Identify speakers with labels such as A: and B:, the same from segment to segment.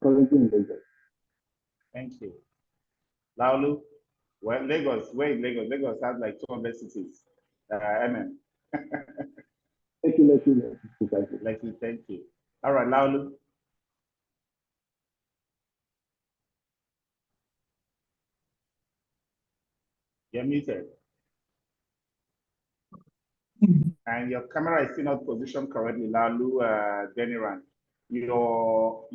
A: Currently in Lagos.
B: Thank you. Laulu, well, Lagos, where in Lagos? Lagos has like 200 cities. MM.
A: Thank you.
B: Lucky, thank you. All right, Laulu. You're muted. And your camera is still not positioned correctly, Laulu Deniran. Your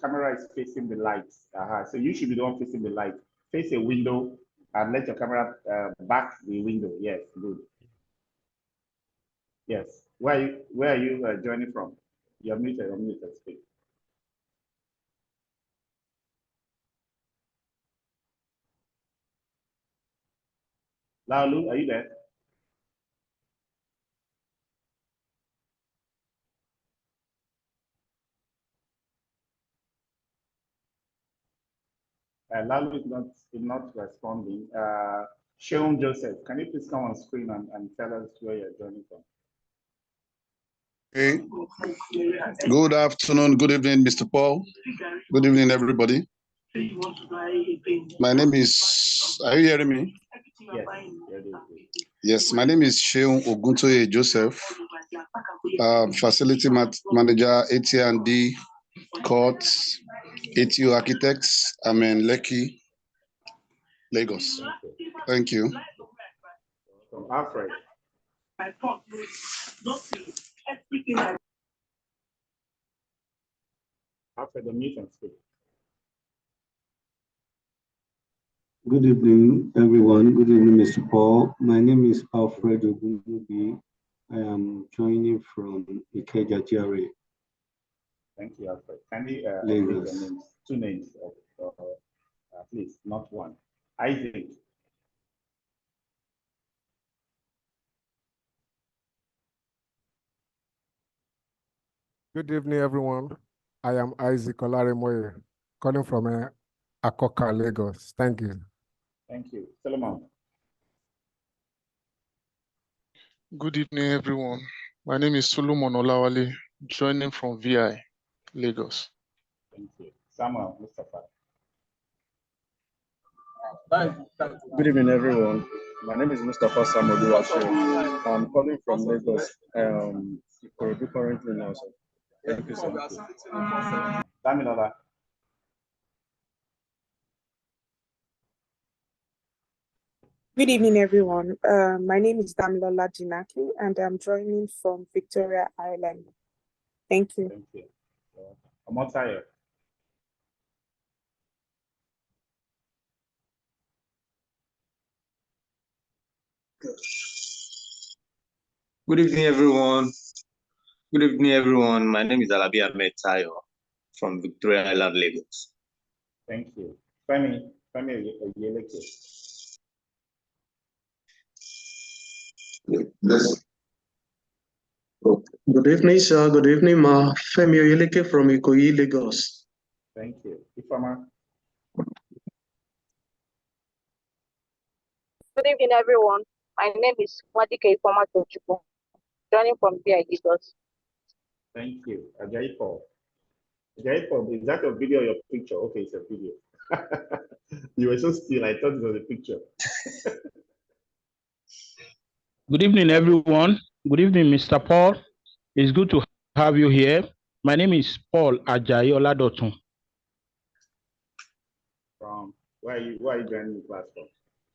B: camera is facing the light. So you should be the one facing the light. Face a window and let your camera back the window. Yes, good. Yes. Where are you joining from? You're muted. Speak. Laulu, are you there? Lalu is not responding. Sean Joseph, can you please come on screen and tell us where you're joining from?
C: Hey. Good afternoon, good evening, Mr. Paul. Good evening, everybody. My name is, are you hearing me?
B: Yes.
C: Yes, my name is Seun Oguntoye Joseph, Facility Manager, AT&D Courts, ATO Architects. I'm in Lekki, Lagos. Thank you.
B: From Alfred. Alfred, the meeting speak.
D: Good evening, everyone. Good evening, Mr. Paul. My name is Alfred Ogunbi. I am joining from Ikeja GRA.
B: Thank you, Alfred. Kindly
D: Lagos.
B: Two names, at least, not one. Isaac.
E: Good evening, everyone. I am Isaac Olaremoye, calling from Akoka, Lagos. Thank you.
B: Thank you. Solomon.
F: Good evening, everyone. My name is Solomon Olawale, joining from VI, Lagos.
B: Thank you. Samuel Mustafa.
G: Good evening, everyone. My name is Mustafa Samuel Oluwaseun. I'm calling from Lagos. Currently now. So thank you so much.
B: Damilola.
H: Good evening, everyone. My name is Damilola Jinaki, and I'm joining from Victoria Island. Thank you.
B: Thank you. Omotayo.
I: Good evening, everyone. Good evening, everyone. My name is Alabi Ahmed Tayo from Victoria Island, Lagos.
B: Thank you. Femi Oyeleke.
J: Yes. Good evening, sir. Good evening, ma. Femi Oyeleke from Ikoyi, Lagos.
B: Thank you. Ifama.
K: Good evening, everyone. My name is Wadike Ifama Tochukwu, joining from VI Lagos.
B: Thank you. Ajayi Paul. Ajayi Paul, is that a video or your picture? Okay, it's a video. You were so still, I thought it was a picture.
L: Good evening, everyone. Good evening, Mr. Paul. It's good to have you here. My name is Paul Ajayi Oladotun.
B: From where are you joining the class from?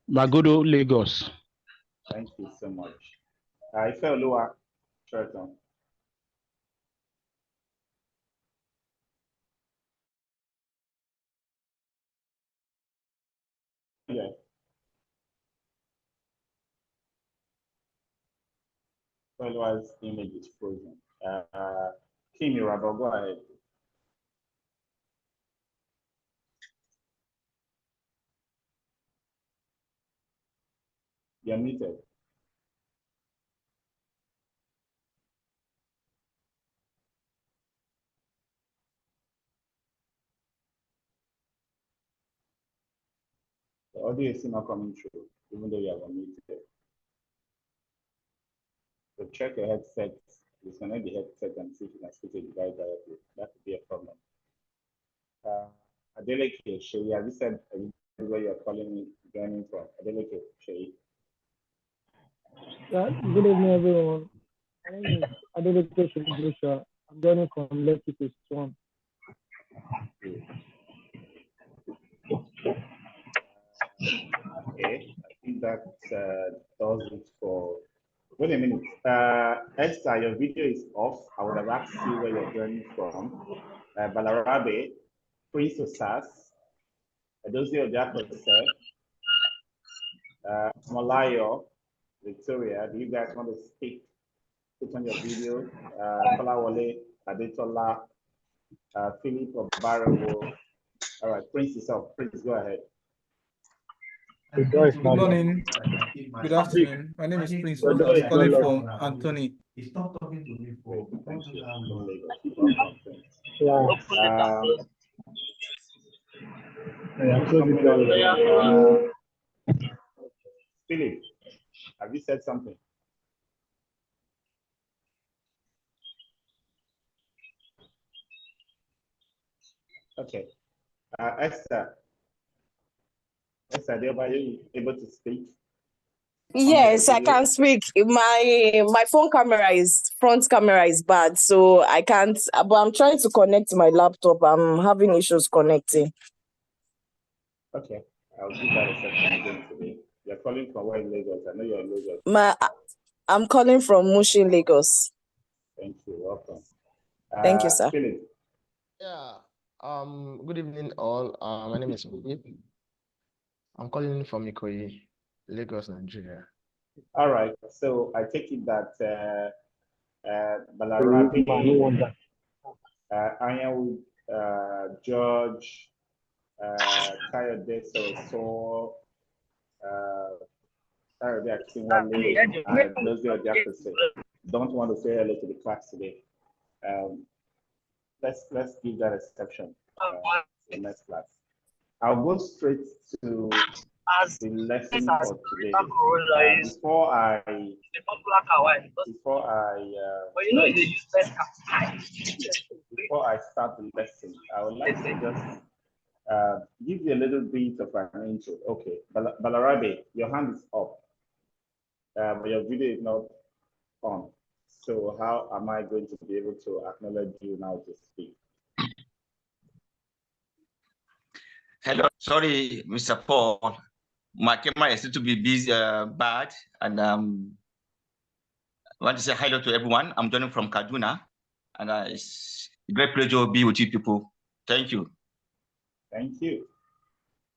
L: Magodo, Lagos.
B: Thank you so much. Ifeoluwa Churton. Yeah. Ifeoluwa's image is frozen. Kimi Rabo, go ahead. You're muted. The audio is still not coming through, even though you are unmuted. So check your headset Disconnect the headset and see if you can speak to the guy directly. That could be a problem. Adeleke, Shay, have you said where you're calling me, joining from? Adeleke, Shay.
M: Yeah, good evening, everyone. My name is Adeleke Shubusha. I'm joining from Lekki Phase 1.
B: Okay, I think that does it for. Wait a minute. Esther, your video is off. I would have asked you where you're joining from. Balarabe, Prince Osas, Edozi Ojakose, Malayo, Victoria. Do you guys want to speak? Put on your video. Kolawole, Adetola, Philip Obarewo. All right, Prince is up. Prince, go ahead.
N: Good morning. Good afternoon. My name is Prince. I'm calling from Anthony.
B: Stop talking to me for thank you. Philip, have you said something? Okay. Esther, are you able to speak?
O: Yes, I can speak. My phone camera front camera is bad, so I can't. But I'm trying to connect to my laptop. I'm having issues connecting.
B: Okay, I'll give that a second again today. You're calling from where in Lagos? I know you're in Lagos.
O: I'm calling from Mushin, Lagos.
B: Thank you. Welcome.
O: Thank you, sir.
B: Philip.
P: Yeah. Good evening, all. My name is Philip. I'm calling from Ikoyi, Lagos, Nigeria.
B: All right. So I take it that Balarabe, Anyanwu, George, Kayode Soso, Kayode Akinwale, and those are the don't want to say hello to the class today. Let's give that exception the next class. I'll go straight to the lesson for today. Before I start the lesson, I would like to just give you a little bit of an intro. Okay, Balarabe, your hand is up, but your video is not on. So how am I going to be able to acknowledge you now to speak?
I: Hello, sorry, Mr. Paul. My camera is to be busy, bad, and I want to say hello to everyone. I'm joining from Kaduna, and it's a great pleasure to be with you people. Thank you.
B: Thank you.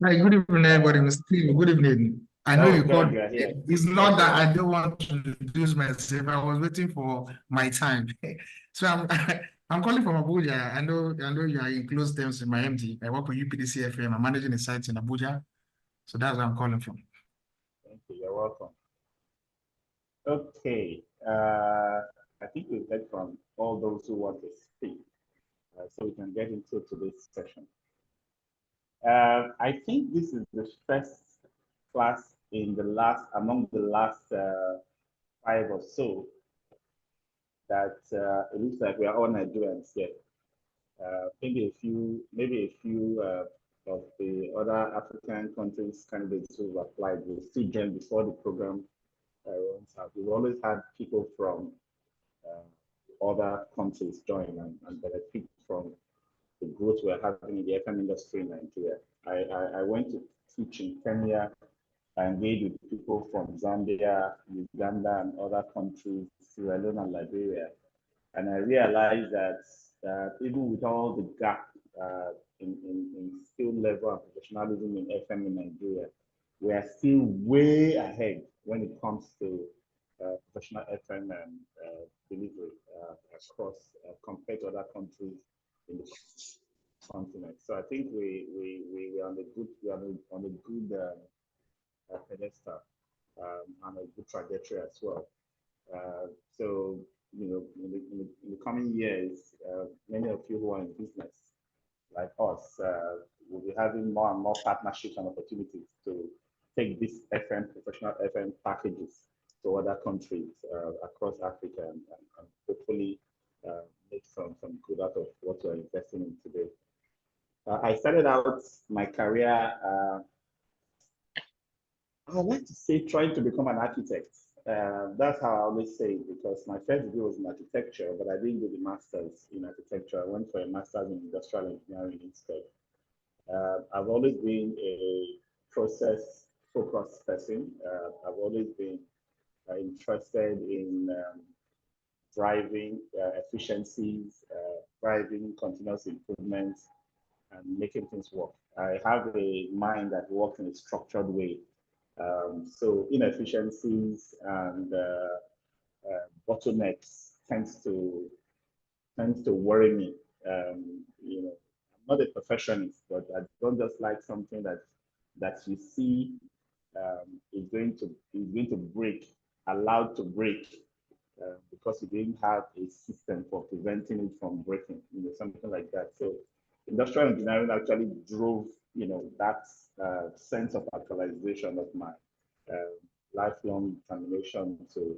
Q: Hi, good evening, everybody. Mr. Steve, good evening. I know you called. It's not that I don't want to introduce myself. I was waiting for my time. So I'm calling from Abuja. I know you are in close terms with my MD. I work with UPDC FM. I'm managing a site in Abuja. So that's where I'm calling from.
B: Thank you. You're welcome. Okay. I think we've heard from all those who want to speak. So we can get into today's session. I think this is the first class in among the last 5 or so that it looks like we are all Nigerians here. Maybe a few of the other African countries candidates who applied will still join before the program runs out. We've always had people from other countries join and benefit from the growth we're having in the FM industry in Nigeria. I went to teach in Kenya. I engaged with people from Zambia, Uganda, and other countries, Sierra Leone and Liberia. And I realized that even with all the gap in skill level and professionalism in FM in Nigeria, we are still way ahead when it comes to professional FM and delivery across compared to other countries in the continent. So I think we are on a good pedestal and a good trajectory as well. So you know, in the coming years, many of you who are in business like us will be having more and more partnerships and opportunities to take these professional FM packages to other countries across Africa and hopefully part of what we're investing in today. I started out my career, I'd like to say, trying to become an architect. That's how I always say it, because my first degree was in architecture, but I didn't do the master's in architecture. I went for a master's in industrial engineering instead. I've always been a process-focused person. I've always been interested in driving efficiencies, driving continuous improvements, and making things work. I have a mind that works in a structured way. So inefficiencies and bottlenecks tends to worry me. You know, I'm not a perfectionist, but I don't just like something that you see is going to break, allowed to break, because you didn't have a system for preventing it from breaking, you know, something like that. So industrial engineering actually drove, you know, that sense of actualization of my lifelong determination to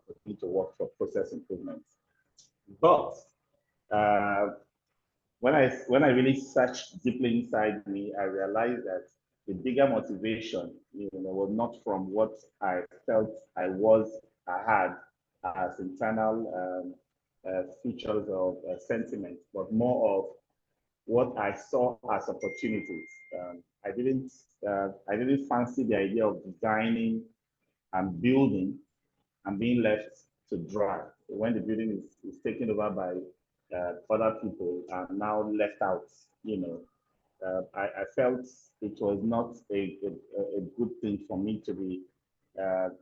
B: continue to work for process improvements. But when I really searched deeply inside me, I realized that the bigger motivation, you know, was not from what I felt I had as internal features of sentiment, but more of what I saw as opportunities. I didn't fancy the idea of designing and building and being left to dry when the building is taken over by other people and now left out. You know, I felt it was not a good thing for me to be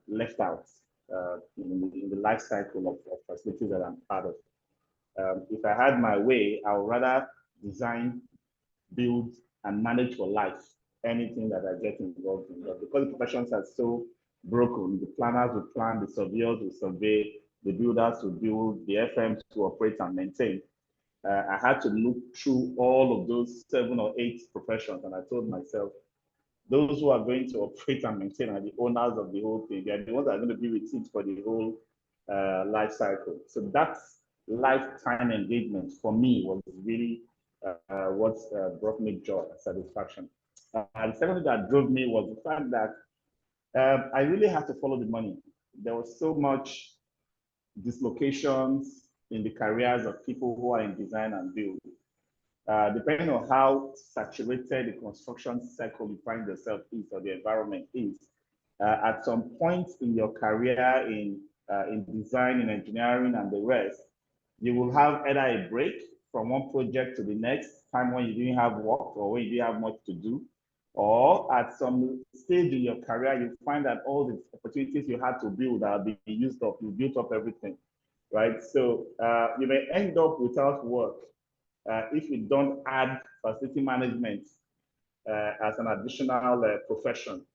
B: left out in the life cycle of facilities that I'm part of. If I had my way, I would rather design, build, and manage for life anything that I get involved in. But because the professions are so broken, the planners will plan, the surveyors will survey, the builders will build, the FMs will operate and maintain. I had to look through all of those 7 or 8 professions, and I told myself, those who are going to operate and maintain are the owners of the whole thing. They're the ones that are going to be with it for the whole life cycle. So that lifetime engagement for me was really what brought me joy and satisfaction. And the second thing that drove me was the fact that I really had to follow the money. There was so much dislocations in the careers of people who are in design and build. Depending on how saturated the construction cycle you find yourself is or the environment is, at some point in your career in design, in engineering, and the rest, you will have either a break from one project to the next time when you didn't have work or when you didn't have much to do, or at some stage in your career, you find that all the opportunities you had to build are being used up. You built up everything, right? So you may end up without work if you don't add facility management as an additional profession.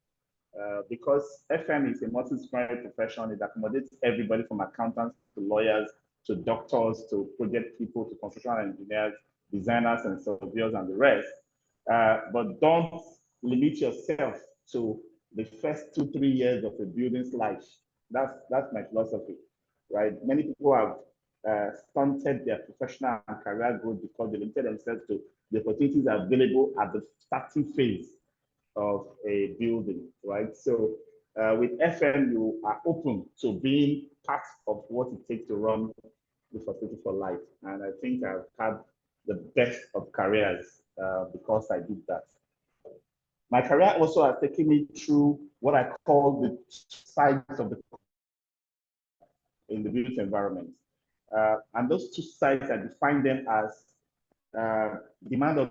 B: Because FM is a multidisciplinary profession, it accommodates everybody from accountants to lawyers to doctors to project people to construction engineers, designers and surveyors and the rest. But don't limit yourself to the first 2-3 years of a building's life. That's my philosophy, right? Many people have stunted their professional and career growth because they limited themselves to the opportunities available at the starting phase of a building, right? So with FM, you are open to being part of what it takes to run the facility for life. And I think I've had the best of careers because I did that. My career also has taken me through what I call the sides of the in the built environment. And those 2 sides, I define them as demand of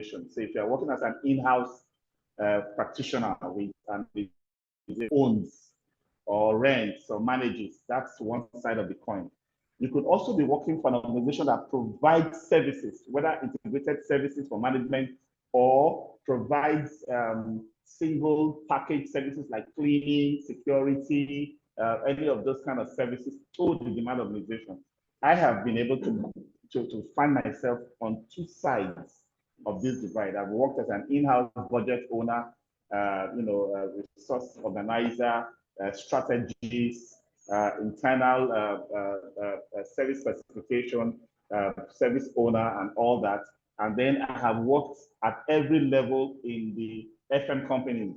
B: so if you're working as an in-house practitioner with and it owns or rents or manages, that's one side of the coin. You could also be working for an organization that provides services, whether integrated services for management or provides single package services like cleaning, security, any of those kind of services to the demand organization. I have been able to find myself on 2 sides of this divide. I've worked as an in-house budget owner, resource organizer, strategies, internal service specification, service owner, and all that. And then I have worked at every level in the FM companies,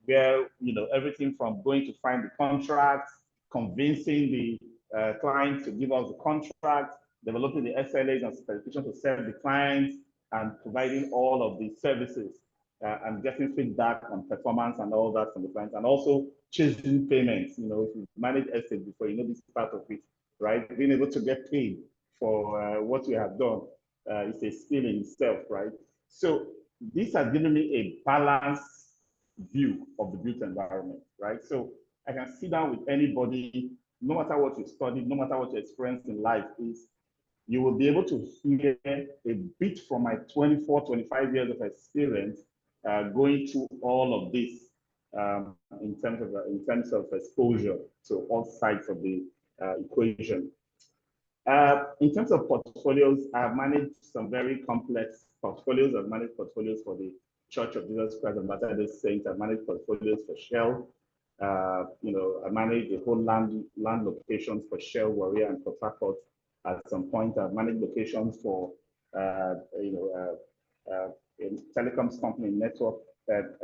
B: where everything from going to find the contracts, convincing the client to give us the contract, developing the SLAs and specifications to serve the clients, and providing all of the services and getting feedback on performance and all that from the clients, and also chasing payments. If you manage estate before, this is part of it, right? Being able to get paid for what you have done is a skill in itself, right? So this has given me a balanced view of the built environment, right? So I can sit down with anybody, no matter what you studied, no matter what your experience in life is, you will be able to hear a bit from my 24, 25 years of experience going through all of this in terms of exposure to all sides of the equation. In terms of portfolios, I've managed some very complex portfolios. I've managed portfolios for the Church of Jesus Christ of Latter-day Saints. I've managed portfolios for Shell. I managed the whole land locations for Shell, Warrior, and Port Harcourt. At some point, I've managed locations for a telecoms company network,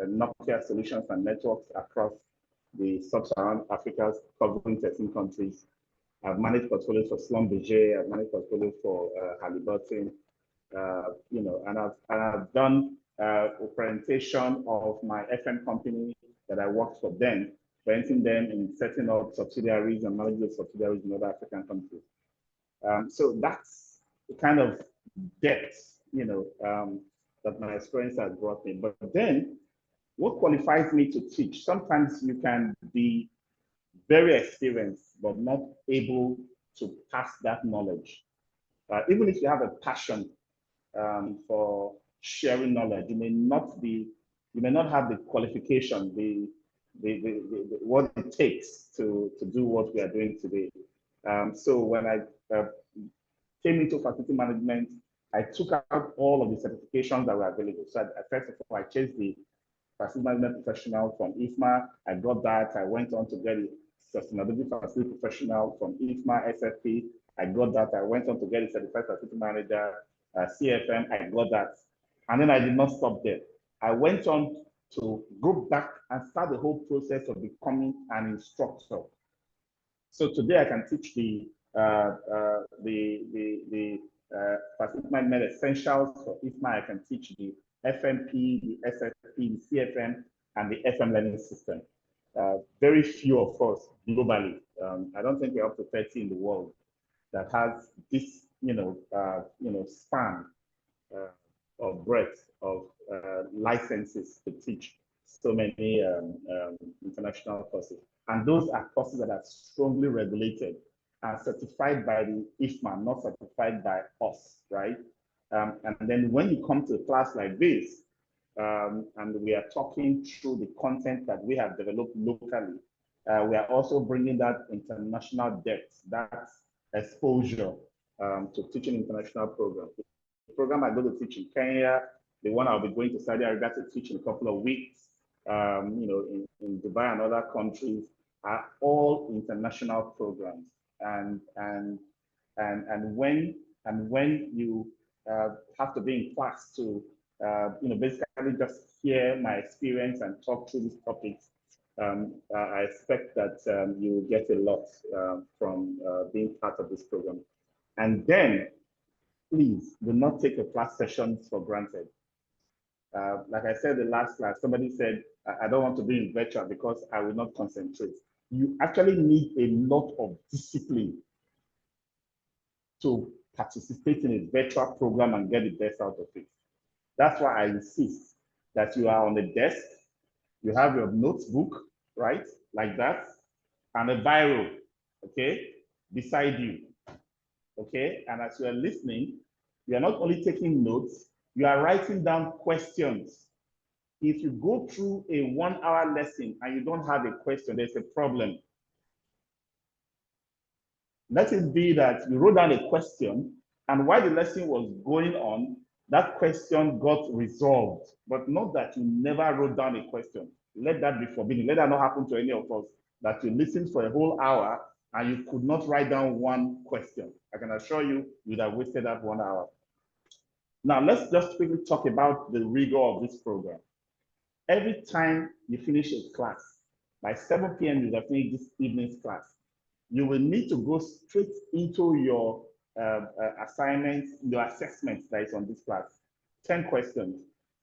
B: Nokia Solutions and Networks across the sub-Saharan Africa, covering 13 countries. I've managed portfolios for Schlumberger. I've managed portfolios for Halliburton. And I've done a presentation of my FM company that I worked for them, presenting them in setting up subsidiaries and managing those subsidiaries in other African countries. So that's the kind of depth, that my experience has brought me. But then, what qualifies me to teach? Sometimes you can be very experienced, but not able to pass that knowledge. Even if you have a passion for sharing knowledge, you may not have the qualification, what it takes to do what we are doing today. So when I came into facility management, I took out all of the certifications that were available. So first of all, I chased the facility management professional from IFMA. I got that. I went on to get a sustainability facility professional from IFMA, SFP. I got that. I went on to get a certified facility manager, CFM. I got that. And then I did not stop there. I went on to go back and start the whole process of becoming an instructor. So today I can teach the facility management essentials for IFMA. I can teach the FMP, the SFP, the CFM, and the FM learning system. Very few of us globally. I don't think we're up to 30 in the world that has this, span or breadth of licenses to teach so many international courses. And those are courses that are strongly regulated and certified by the IFMA, not certified by us, right? And then when you come to a class like this, and we are talking through the content that we have developed locally, we are also bringing that international depth, that exposure to teaching international programs. The program I go to teach in Kenya, the one I'll be going to Saudi Arabia to teach in a couple of weeks, in Dubai and other countries, are all international programs. And when you have to be in class to basically just hear my experience and talk through these topics, I expect that you will get a lot from being part of this program. And then, please do not take your class sessions for granted. Like I said the last class, somebody said, I don't want to be in virtual because I will not concentrate. You actually need a lot of discipline to participate in a virtual program and get the best out of it. That's why I insist that you are on the desk, you have your notebook, right, like that, and a biro, okay, beside you, okay? And as you are listening, you are not only taking notes, you are writing down questions. If you go through a 1 hour lesson and you don't have a question, there's a problem. Let it be that you wrote down a question, and while the lesson was going on, that question got resolved, but not that you never wrote down a question. Let that be forbidden. Let that not happen to any of us, that you listened for a whole hour and you could not write down one question. I can assure you, you'd have wasted that 1 hour. Now, let's just quickly talk about the rigor of this program. Every time you finish a class, by 7 p.m., you have finished this evening's class. You will need to go straight into your assignments, your assessments that is on this class. 10 questions,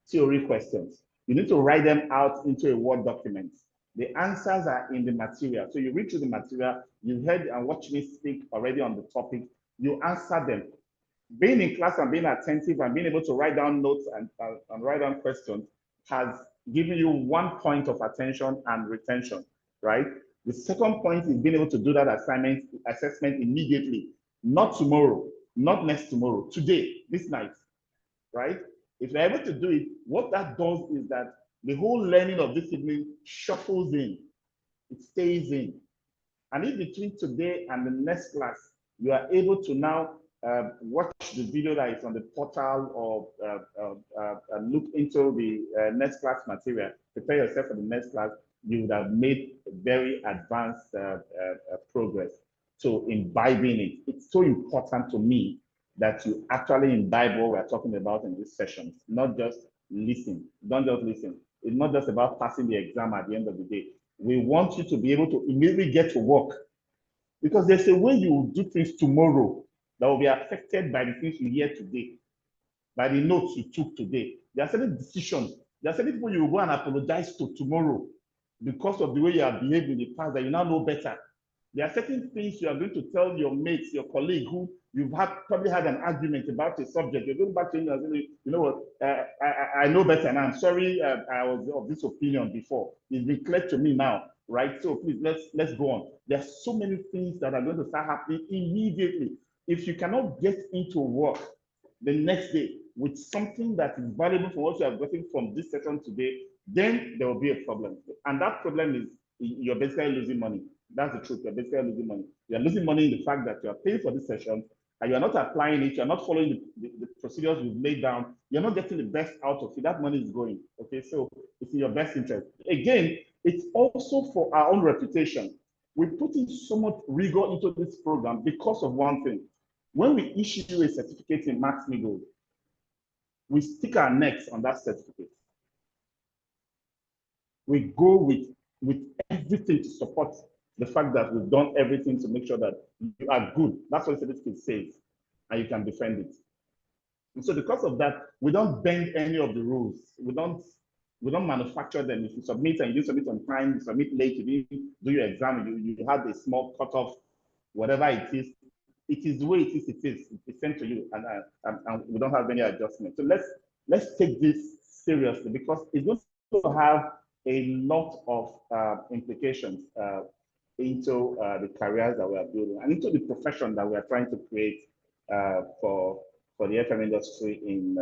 B: theory questions. You need to write them out into a Word document. The answers are in the material. So you read through the material, you heard and watched me speak already on the topic, you answer them. Being in class and being attentive and being able to write down notes and write down questions has given you 1 point of attention and retention, right? The second point is being able to do that assessment immediately, not tomorrow, not next tomorrow, today, this night, right? If you're able to do it, what that does is that the whole learning of this evening shuffles in, it stays in. And if between today and the next class, you are able to now watch the video that is on the portal or look into the next class material, prepare yourself for the next class, you would have made very advanced progress. So imbibing it, it's so important to me that you actually imbibe what we're talking about in this session, not just listen. Don't just listen. It's not just about passing the exam at the end of the day. We want you to be able to immediately get to work, because there's a way you will do things tomorrow that will be affected by the things you hear today, by the notes you took today. There are certain decisions. There are certain people you will go and apologize to tomorrow because of the way you have behaved in the past that you now know better. There are certain things you are going to tell your mates, your colleague who you've probably had an argument about a subject. You're going back to him and saying, you know what, I know better now. I'm sorry I was of this opinion before. It's been clear to me now, right? So please, let's go on. There's so many things that are going to start happening immediately. If you cannot get into work the next day with something that is valuable for what you have gotten from this session today, then there will be a problem. And that problem is you're basically losing money. That's the truth. You're basically losing money. You're losing money in the fact that you're paying for this session and you're not applying it, you're not following the procedures we've laid down, you're not getting the best out of it. That money is going. Okay, so it's in your best interest. Again, it's also for our own reputation. We put in so much rigor into this program because of one thing. When we issue a certificate in Max-Migold, we stick our necks on that certificate. We go with everything to support the fact that we've done everything to make sure that you are good. That's what the certificate says, and you can defend it. And so because of that, we don't bend any of the rules. We don't manufacture them. If you submit and you submit on time, you submit late, you didn't do your exam, you had a small cutoff, whatever it is the way it is, it's sent to you, and we don't have any adjustment. So let's take this seriously, because it's going to have a lot of implications into the careers that we are building and into the profession that we are trying to create for the FM industry in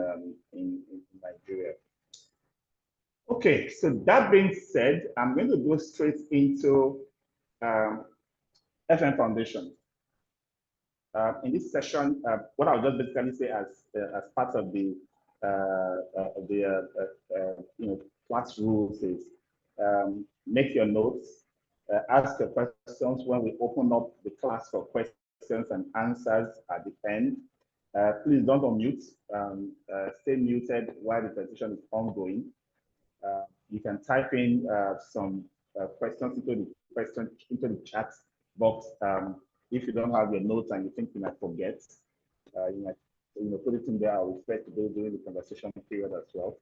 B: Nigeria. Okay, so that being said, I'm going to go straight into FM Foundation. In this session, what I'll just basically say as part of the class rules is make your notes, ask your questions when we open up the class for questions and answers at the end. Please don't unmute. Stay muted while the presentation is ongoing. You can type in some questions into the chat box. If you don't have your notes and you think you might forget, you might put it in there. I'll refer to those during the conversation period as well.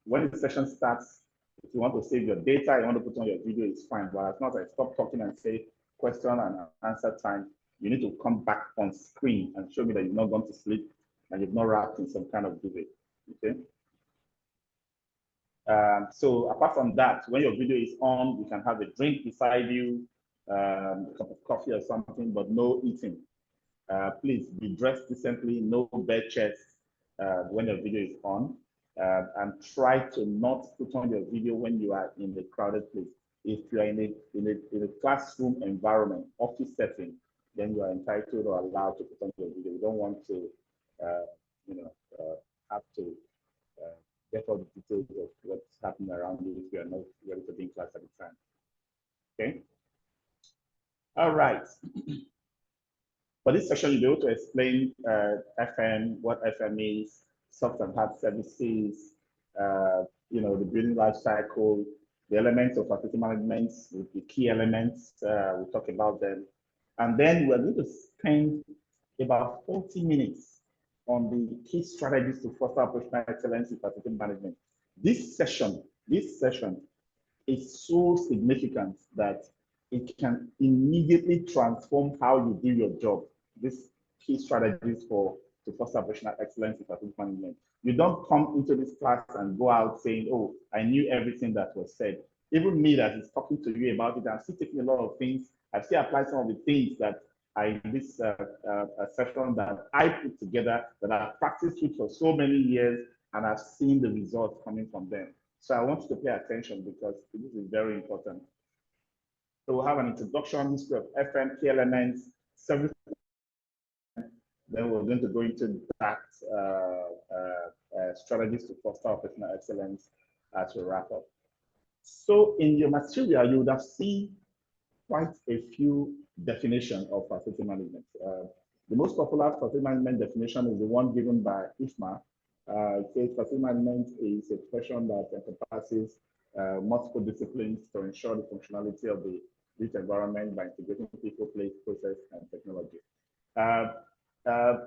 B: When the session starts, if you want to save your data, you want to put on your video, it's fine. But as soon as I stop talking and say question and answer time, you need to come back on screen and show me that you've not gone to sleep and you've not wrapped in some kind of duvet. Okay. So apart from that, when your video is on, you can have a drink beside you, a cup of coffee or something, but no eating. Please be dressed decently, no bed chest when your video is on, and try to not put on your video when you are in a crowded place. If you are in a classroom environment, office setting, then you are entitled or allowed to put on your video. We don't want to, have to get all the details of what's happening around you if you are not ready to be in class at the time. Okay. All right. For this session, you'll be able to explain FM, what FM is, soft and hard services, the building life cycle, the elements of facility management, the key elements, we'll talk about them. And then we're going to spend about 40 minutes on the key strategies to foster operational excellence in facility management. This session is so significant that it can immediately transform how you do your job. These key strategies to foster operational excellence in facility management. You don't come into this class and go out saying, oh, I knew everything that was said. Even me that is talking to you about it, I'm still taking a lot of things. I've still applied some of the things that this session that I put together, that I've practiced with for so many years, and I've seen the results coming from them. So I want you to pay attention because this is very important. So we'll have an introduction, history of FM, key elements, service. Then we're going to go into that strategies to foster operational excellence as we wrap up. So in your material, you would have seen quite a few definitions of facility management. The most popular facility management definition is the one given by IFMA. It says facility management is a profession that encompasses multiple disciplines to ensure the functionality of the built environment by integrating people, place, process, and technology.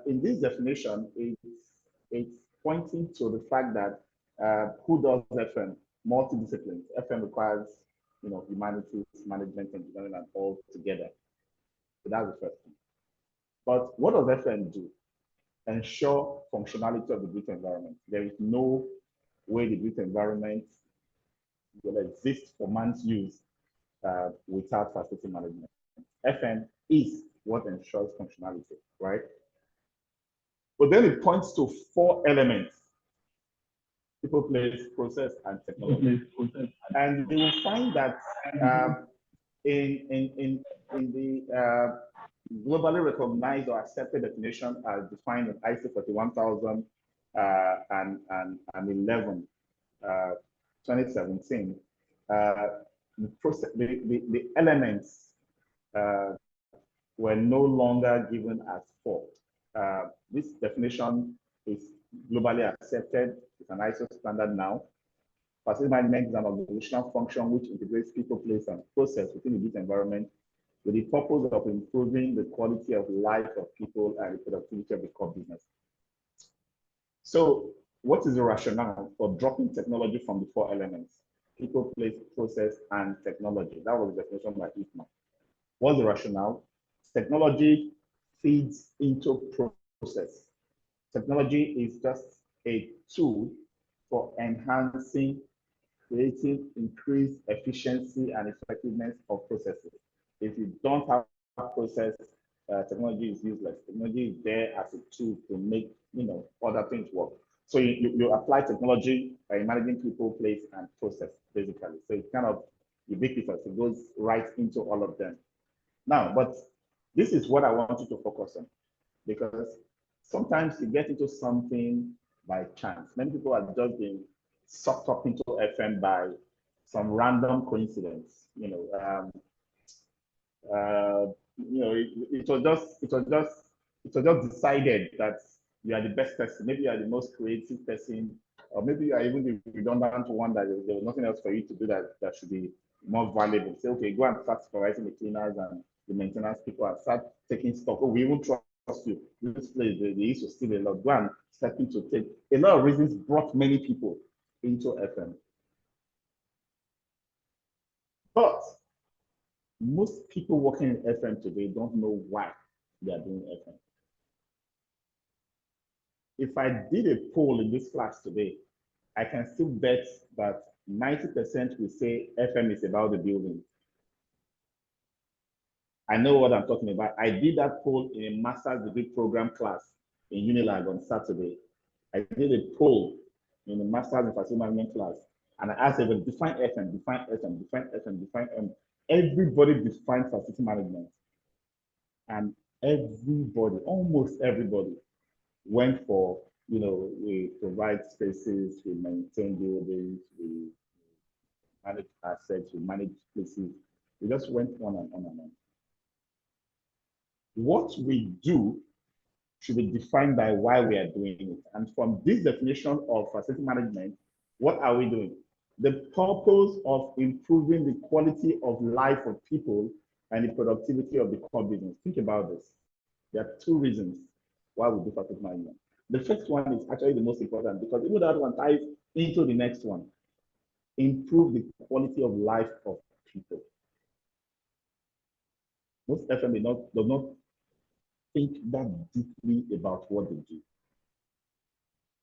B: In this definition, it's pointing to the fact that who does FM? Multidisciplines. FM requires, humanities, management, engineering, and all together. So that's the first thing. But what does FM do? Ensure functionality of the built environment. There is no way the built environment will exist for man's use without facility management. FM is what ensures functionality, right? But then it points to 4 elements: people, place, process, and technology. And you will find that in the globally recognized or accepted definition as defined in ISO 41011, 2017, the elements were no longer given as 4. This definition is globally accepted. It's an ISO standard now. Facility management is an organizational function which integrates people, place, and process within the built environment with the purpose of improving the quality of life of people and the productivity of the core business. So what is the rationale for dropping technology from the 4 elements? People, place, process, and technology. That was the definition by IFMA. What's the rationale? Technology feeds into process. Technology is just a tool for enhancing, creating increased efficiency and effectiveness of processes. If you don't have a process, technology is useless. Technology is there as a tool to make other things work. So you apply technology by managing people, place, and process, basically. So it's kind of ubiquitous. It goes right into all of them. Now, but this is what I want you to focus on, because sometimes you get into something by chance. Many people are just being sucked up into FM by some random coincidence. It was just decided that you are the best person. Maybe you are the most creative person, or maybe you are even the redundant one that there was nothing else for you to do that should be more valuable. Say, okay, go and start supervising the cleaners and the maintenance people and start taking stock. Oh, we won't trust you. This place, they used to steal a lot. Go and start to take. A lot of reasons brought many people into FM. But most people working in FM today don't know why they are doing FM. If I did a poll in this class today, I can still bet that 90% will say FM is about the building. I know what I'm talking about. I did that poll in a master's degree program class in Unilag on Saturday. I did a poll in a master's in facility management class, and I asked everybody, define FM, define FM, define FM, define FM. Everybody defined facility management. And everybody, almost everybody, went for we provide spaces, we maintain buildings, we manage assets, we manage places. We just went on and on and on. What we do should be defined by why we are doing it. And from this definition of facility management, what are we doing? The purpose of improving the quality of life of people and the productivity of the core business. Think about this. There are two reasons why we do facility management. The first one is actually the most important because even that one ties into the next one. Improve the quality of life of people. Most FM do not think that deeply about what they do.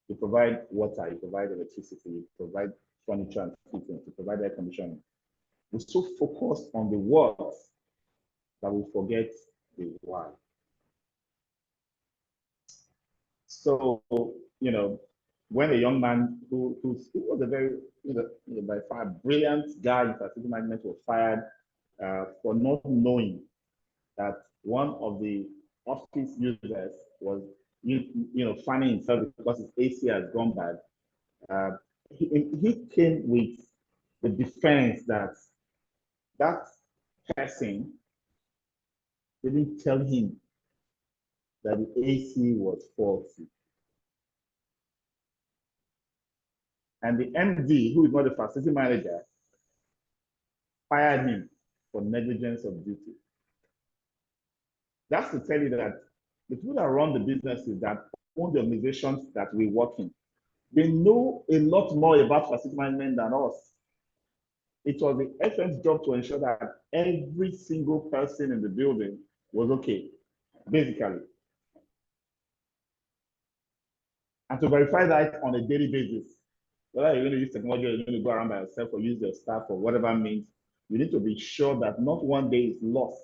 B: You provide water, you provide electricity, you provide furniture and fitting, you provide air conditioning. We're so focused on the what that we forget the why. So, when a young man who was a very, by far brilliant guy in facility management was fired for not knowing that one of the office users was, finding himself because his AC has gone bad. He came with the defense that that person didn't tell him that the AC was faulty. And the MD, who is not the facility manager, fired him for negligence of duty. That's to tell you that the people that run the businesses that own the organizations that we work in, they know a lot more about facility management than us. It was the FM's job to ensure that every single person in the building was okay, basically. And to verify that on a daily basis, whether you're going to use technology or you're going to go around by yourself or use your staff or whatever means, you need to be sure that not one day is lost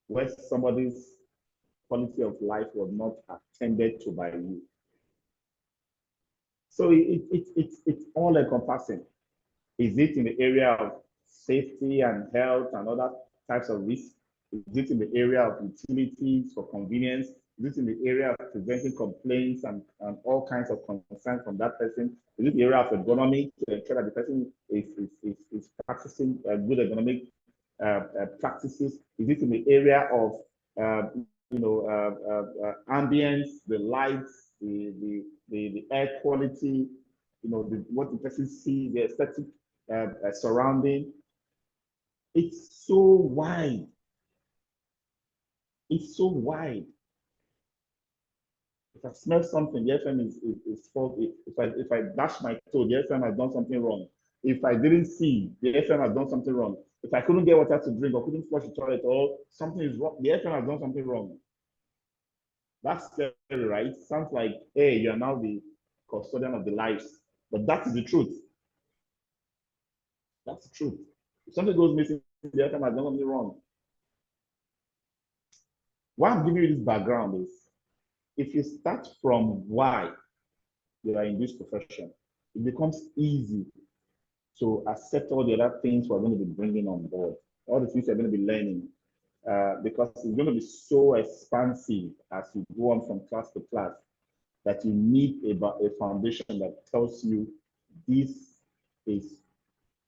B: where somebody's quality of life was not attended to by you. So it's all encompassing. Is it in the area of safety and health and other types of risks? Is it in the area of utilities for convenience? Is it in the area of preventing complaints and all kinds of concerns from that person? Is it the area of ergonomic to ensure that the person is practicing good ergonomic practices? Is it in the area of ambience, the lights, the air quality, what the person sees, the aesthetic surrounding? It's so wide. It's so wide. If I smell something, the FM is faulty. If I dash my toe, the FM has done something wrong. If I didn't see, the FM has done something wrong. If I couldn't get water to drink or couldn't flush the toilet or something is wrong, the FM has done something wrong. That's scary, right? Sounds like, hey, you're now the custodian of the lives. But that's the truth. That's the truth. If something goes missing, the FM has done something wrong. Why I'm giving you this background is, if you start from why you are in this profession, it becomes easy to accept all the other things we're going to be bringing on board, all the things you're going to be learning, because it's going to be so expansive as you go on from class to class that you need a foundation that tells you this is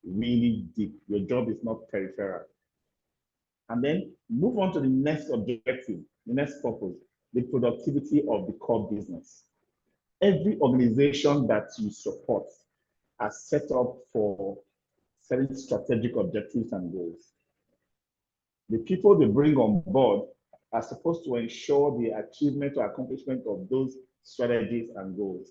B: really deep. Your job is not peripheral. And then move on to the next objective, the next purpose, the productivity of the core business. Every organization that you support are set up for certain strategic objectives and goals. The people they bring on board are supposed to ensure the achievement or accomplishment of those strategies and goals.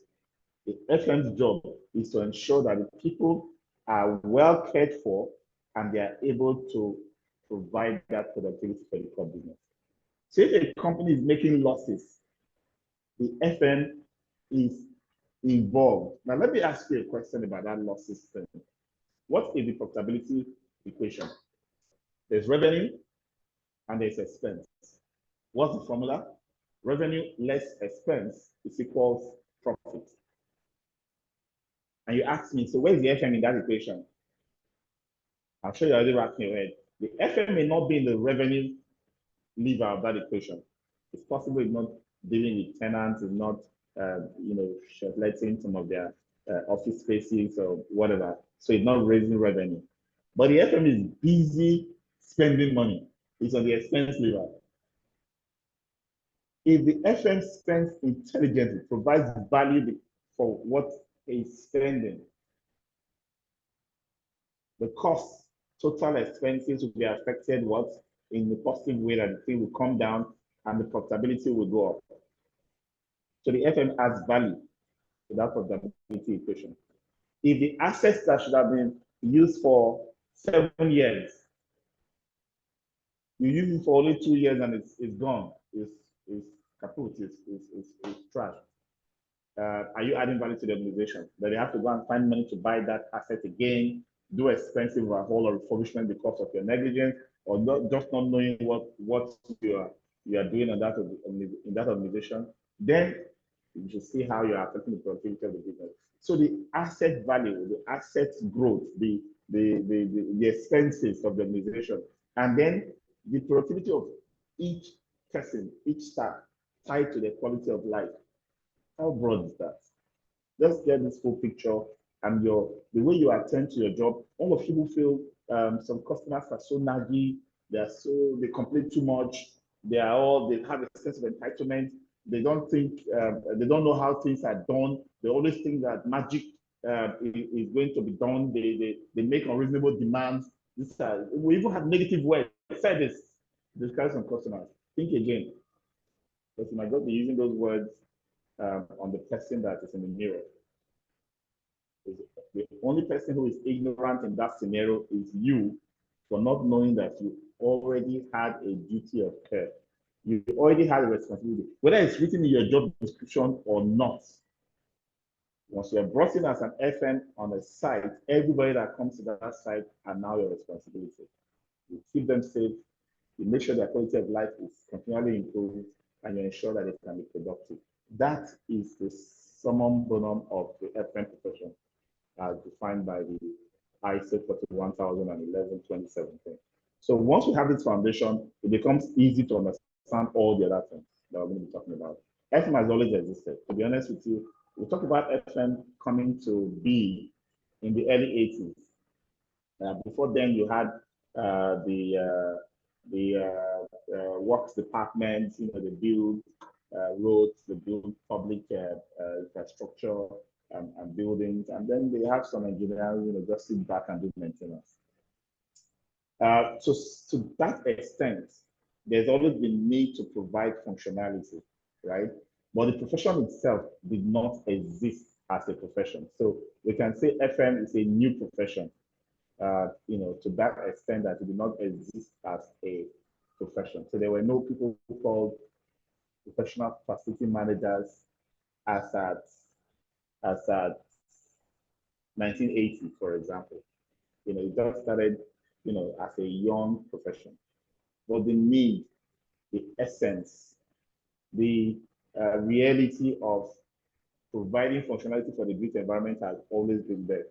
B: The FM's job is to ensure that the people are well cared for and they are able to provide that productivity for the core business. So if a company is making losses, the FM is involved. Now, let me ask you a question about that loss system. What is the profitability equation? There's revenue and there's expense. What's the formula? Revenue less expense is equals profit. And you ask me, so where's the FM in that equation? I'm sure you're already wrapping your head. The FM may not be in the revenue lever of that equation. It's possible it's not dealing with tenants, is not, letting some of their office spaces or whatever. So it's not raising revenue. But the FM is busy spending money. It's on the expense level. If the FM spends intelligently, provides value for what it's spending, the cost, total expenses will be affected in the positive way, that the thing will come down and the profitability will go up. So the FM adds value to that profitability equation. If the assets that should have been used for 7 years, you use it for only 2 years and it's gone, it's kaput, it's trash. Are you adding value to the organization? That they have to go and find money to buy that asset again, do expensive overhaul or refurbishment because of your negligence, or just not knowing what you are doing in that organization, then you should see how you are affecting the productivity of the business. So the asset value, the asset growth, the expenses of the organization, and then the productivity of each person, each staff, tied to the quality of life. How broad is that? Just get this full picture, and the way you attend to your job. All of you feel some customers are so naggy, they complain too much, they have a sense of entitlement. They don't think, they don't know how things are done. They always think that magic is going to be done. They make unreasonable demands. We even have negative words. I said this, describe some customers. Think again, because you might not be using those words on the person that is in the mirror. The only person who is ignorant in that scenario is you, for not knowing that you already had a duty of care. You already had a responsibility, whether it's written in your job description or not. Once you are brought in as an FM on a site, everybody that comes to that site are now your responsibility. You keep them safe, you make sure their quality of life is continually improved, and you ensure that they can be productive. That is the summum bonum of the FM profession, as defined by the ISO 41011-2017. So once we have this foundation, it becomes easy to understand all the other things that we're going to be talking about. FM has always existed. To be honest with you, we talk about FM coming to be in the early 80s. Before then, you had the works department, they build roads, they build public infrastructure and buildings, and then they have some engineering, just sit back and do maintenance. So to that extent, there's always been need to provide functionality, right? But the profession itself did not exist as a profession. So we can say FM is a new profession, to that extent that it did not exist as a profession. So there were no people who called professional facility managers as at 1980, for example. It just started, as a young profession. But the need, the essence, the reality of providing functionality for the built environment has always been there.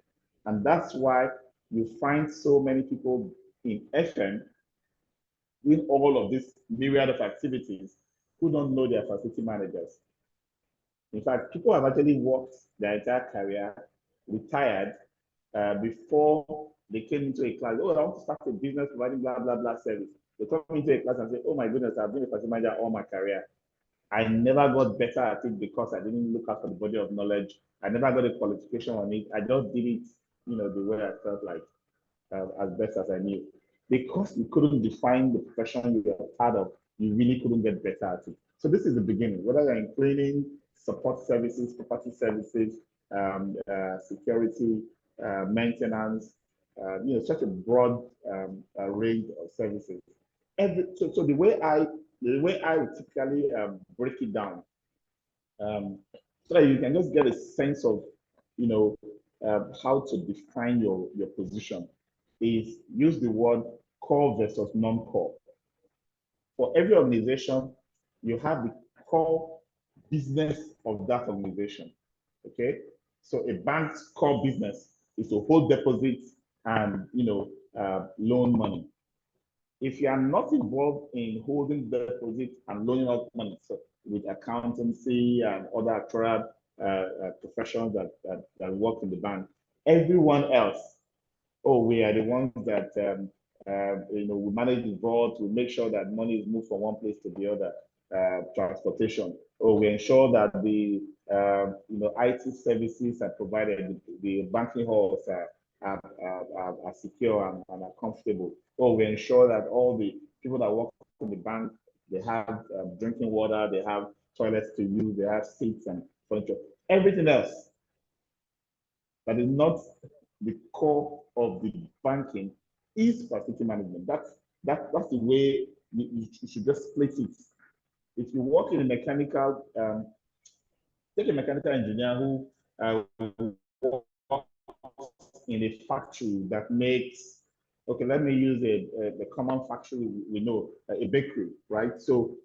B: And that's why you find so many people in FM doing all of this myriad of activities who don't know their facility managers. In fact, people have actually worked their entire career, retired, before they came into a class. Oh, I want to start a business providing blah, blah, blah service. They come into a class and say, oh my goodness, I've been a facility manager all my career. I never got better at it because I didn't look after the body of knowledge. I never got a qualification on it. I just did it, the way I felt like, as best as I knew. Because you couldn't define the profession you were part of, you really couldn't get better at it. So this is the beginning. Whether you're in cleaning, support services, property services, security, maintenance, such a broad range of services. So the way I would typically break it down, so that you can just get a sense of, how to define your position, is use the word core versus non-core. For every organization, you have the core business of that organization. Okay, so a bank's core business is to hold deposits and loan money. If you are not involved in holding deposits and loaning out money, so with accountancy and other actuarial professions that work in the bank. Everyone else, oh, we are the ones that we manage the vault, we make sure that money is moved from one place to the other, transportation. Oh, we ensure that the IT services are provided, the banking halls are secure and are comfortable. Or we ensure that all the people that work in the bank, they have drinking water, they have toilets to use, they have seats and furniture. Everything else that is not the core of the banking is facility management. That's the way you should just split it. If you work in a mechanical, take a mechanical engineer who works in a factory that makes, okay, let me use the common factory we know, a bakery, right? So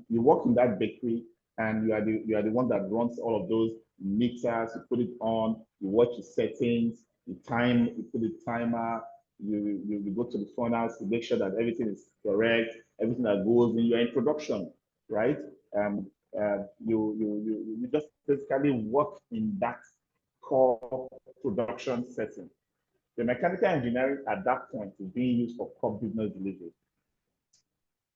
B: you work in that bakery and you are the one that runs all of those mixers, you put it on, you watch the settings, you put the timer, you go to the furnace to make sure that everything is correct, everything that goes in, you're in production, right? You just basically work in that core production setting. The mechanical engineering at that point is being used for core business delivery.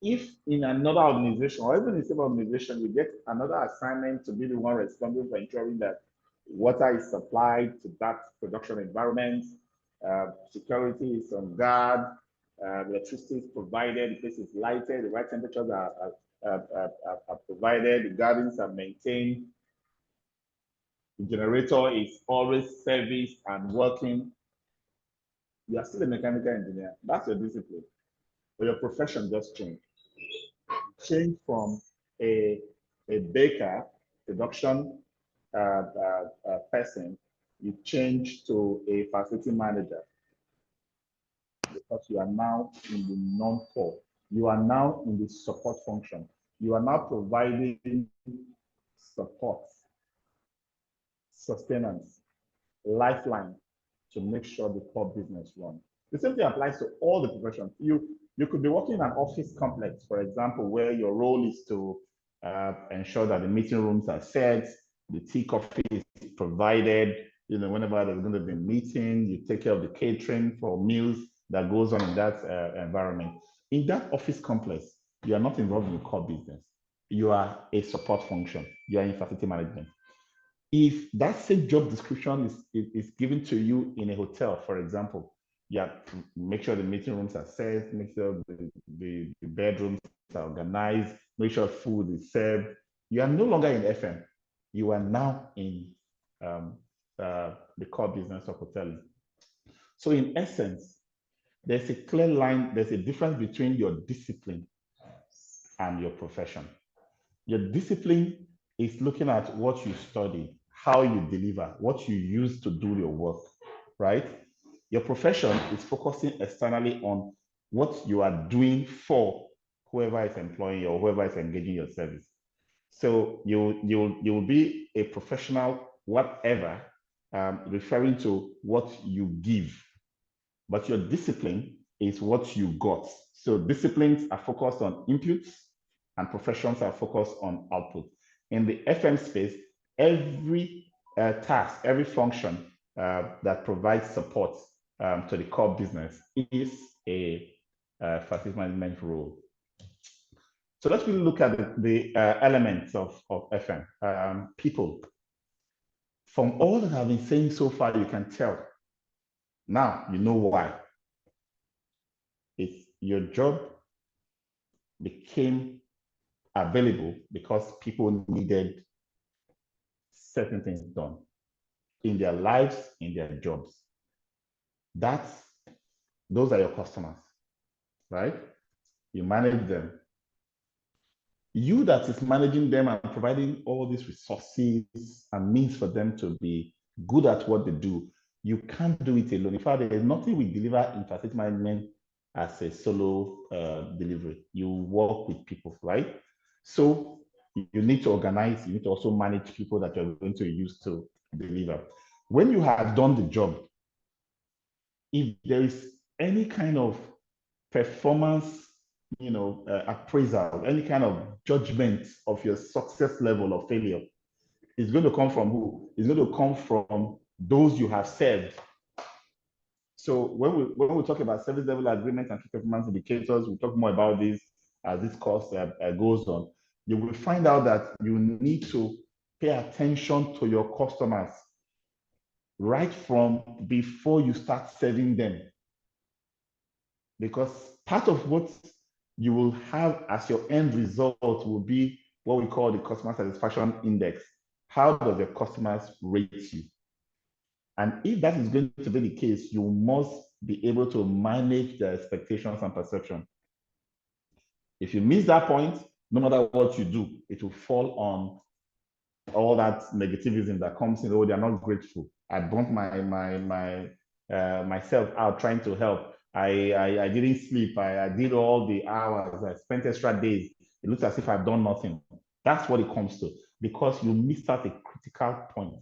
B: If in another organization or even in the same organization, you get another assignment to be the one responsible for ensuring that water is supplied to that production environment, security is on guard, electricity is provided, the place is lighted, the right temperatures are provided, the gardens are maintained, the generator is always serviced and working. You are still a mechanical engineer. That's your discipline. But your profession just changed. Change from a baker, production person, you change to a facility manager because you are now in the non-core. You are now in the support function. You are now providing support, sustenance, lifeline to make sure the core business runs. The same thing applies to all the professions. You could be working in an office complex, for example, where your role is to ensure that the meeting rooms are set, the tea, coffee is provided. Whenever there's going to be a meeting, you take care of the catering for meals that goes on in that environment. In that office complex, you are not involved in the core business. You are a support function. You are in facility management. If that same job description is given to you in a hotel, for example, you have to make sure the meeting rooms are set, make sure the bedrooms are organized, make sure food is served. You are no longer in FM. You are now in the core business of hoteling. So in essence, there's a clear line, there's a difference between your discipline and your profession. Your discipline is looking at what you study, how you deliver, what you use to do your work, right? Your profession is focusing externally on what you are doing for whoever is employing you or whoever is engaging your service. So you'll be a professional, whatever, referring to what you give. But your discipline is what you got. So disciplines are focused on inputs and professions are focused on output. In the FM space, every task, every function that provides support to the core business is a facility management role. So let's really look at the elements of FM. People. From all that I've been saying so far, you can tell. Now you know why. It's your job became available because people needed certain things done in their lives, in their jobs. Those are your customers, right? You manage them. You that is managing them and providing all these resources and means for them to be good at what they do, you can't do it alone. In fact, there is nothing we deliver in facility management as a solo delivery. You work with people, right? So you need to organize, you need to also manage people that you're going to use to deliver. When you have done the job, if there is any kind of performance appraisal, any kind of judgment of your success level or failure, is going to come from who? It's going to come from those you have served. So when we talk about service level agreement and key performance indicators, we talk more about this as this course goes on. You will find out that you need to pay attention to your customers right from before you start serving them. Because part of what you will have as your end result will be what we call the customer satisfaction index. How does your customers rate you? And if that is going to be the case, you must be able to manage their expectations and perception. If you miss that point, no matter what you do, it will fall on all that negativism that comes in. Oh, they're not grateful. I burnt myself out trying to help. I didn't sleep. I did all the hours. I spent extra days. It looks as if I've done nothing. That's what it comes to, because you missed out a critical point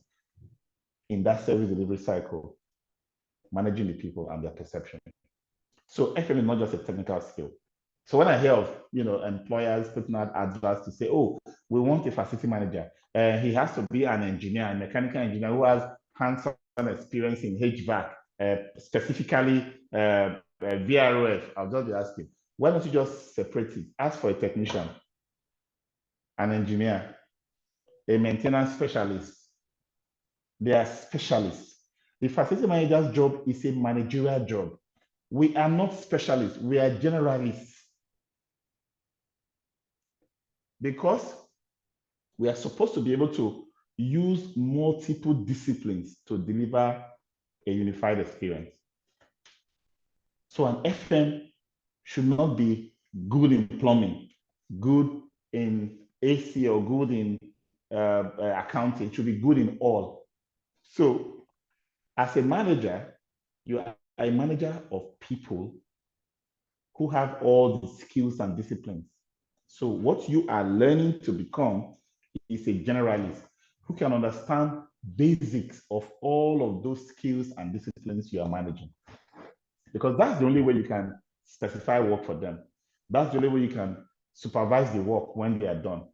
B: in that service delivery cycle, managing the people and their perception. So FM is not just a technical skill. So when I hear of employers putting out adverts to say, oh, we want a facility manager, he has to be an engineer, a mechanical engineer who has hands-on experience in HVAC, specifically VRF, I'll just be asking, why don't you just separate it? Ask for a technician, an engineer, a maintenance specialist. They are specialists. The facility manager's job is a managerial job. We are not specialists, we are generalists. Because we are supposed to be able to use multiple disciplines to deliver a unified experience. So an FM should not be good in plumbing, good in AC, or good in accounting. It should be good in all. So as a manager, you are a manager of people who have all the skills and disciplines. So what you are learning to become is a generalist who can understand basics of all of those skills and disciplines you are managing. Because that's the only way you can specify work for them. That's the only way you can supervise the work when they are done,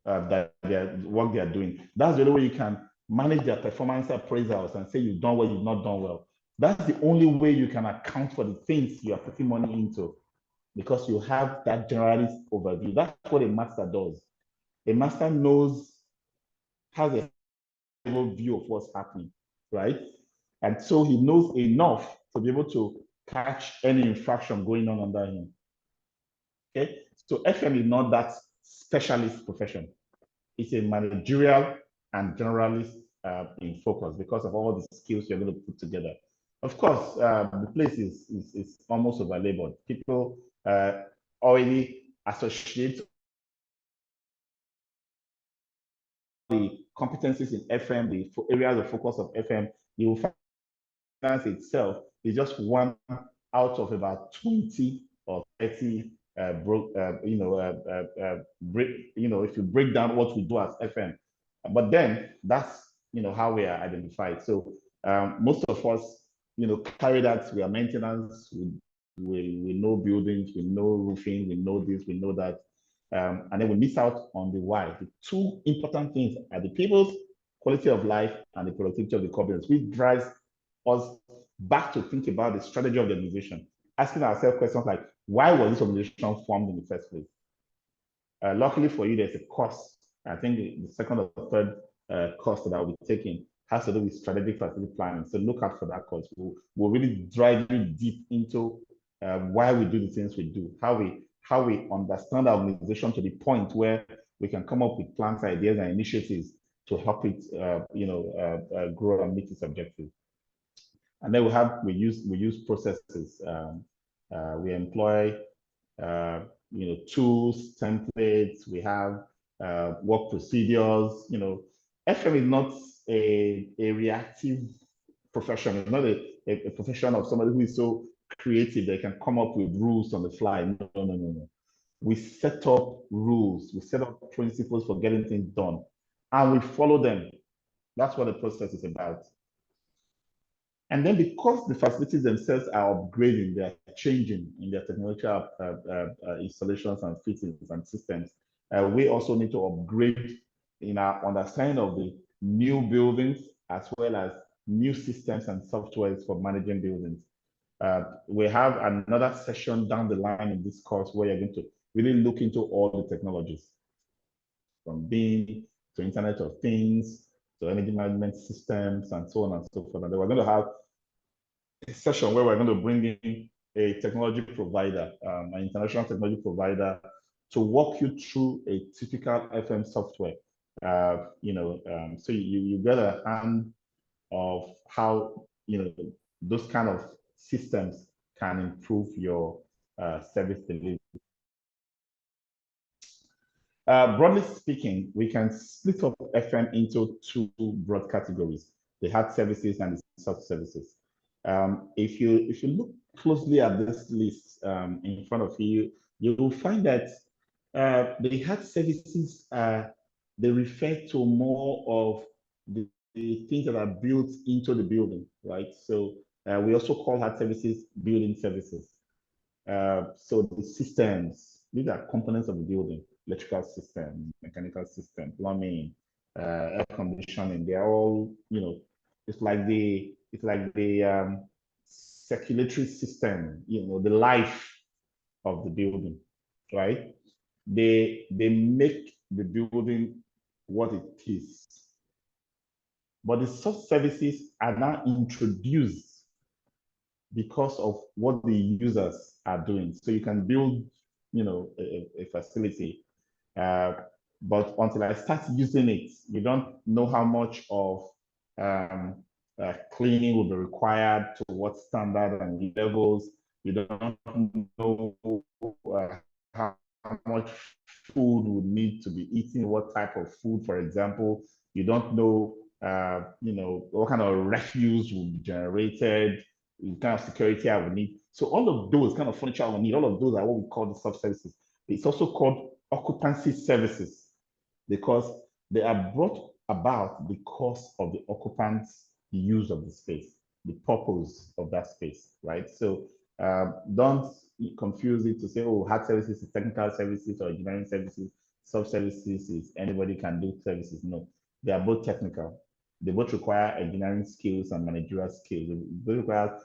B: work they are doing. That's the only way you can manage their performance appraisals and say you've done well, you've not done well. That's the only way you can account for the things you are putting money into, because you have that generalist overview. That's what a master does. A master has a view of what's happening, right? And so he knows enough to be able to catch any infraction going on under him. Okay, so FM is not that specialist profession. It's a managerial and generalist in focus because of all the skills you're going to put together. Of course, the place is almost overlabored. People already associate the competencies in FM, the areas of focus of FM. You will find finance itself is just one out of about 20 or 30 if you break down what we do as FM. But then that's how we are identified. So most of us carry that. We are maintenance, we know buildings, we know roofing, we know this, we know that. And then we miss out on the why. The two important things are the people's quality of life and the productivity of the companies, which drives us back to think about the strategy of the organization, asking ourselves questions like, why was this organization formed in the first place? Luckily for you, there's a course. I think the second or third course that I'll be taking has to do with strategic facility planning. So look out for that course. We'll really drive you deep into why we do the things we do, how we understand our organization to the point where we can come up with plans, ideas, and initiatives to help it, grow and meet its objectives. And then we use processes. We employ tools, templates. We have work procedures. FM is not a reactive profession. It's not a profession of somebody who is so creative they can come up with rules on the fly. No. We set up rules. We set up principles for getting things done, and we follow them. That's what the process is about. And then because the facilities themselves are upgrading, they are changing in their technological installations and fittings and systems, we also need to upgrade in our understanding of the new buildings as well as new systems and softwares for managing buildings. We have another session down the line in this course where you're going to really look into all the technologies, from BIM to Internet of Things, to energy management systems, and so on and so forth. And then we're going to have a session where we're going to bring in a technology provider, an international technology provider, to walk you through a typical FM software. So you get a hand of how those kind of systems can improve your service delivery. Broadly speaking, we can split up FM into two broad categories: the hard services and the soft services. If you look closely at this list in front of you, you will find that the hard services they refer to more of the things that are built into the building, right? So we also call hard services building services. So the systems, these are components of the building: electrical system, mechanical system, plumbing, air conditioning. They're all, it's like the circulatory system, the life of the building, right? They make the building what it is. But the soft services are now introduced because of what the users are doing. So you can build, a facility, but until I start using it, you don't know how much of cleaning will be required, to what standard and levels. You don't know how much food would need to be eaten, what type of food, for example. You don't know, what kind of refuse will be generated, the kind of security I would need. So all of those kind of furniture I will need, all of those are what we call the soft services. It's also called occupancy services because they are brought about because of the occupant's use of the space, the purpose of that space, right? So don't confuse it to say, oh, hard services is technical services or engineering services, soft services is anybody can do services. No, they are both technical. They both require engineering skills and managerial skills. They require,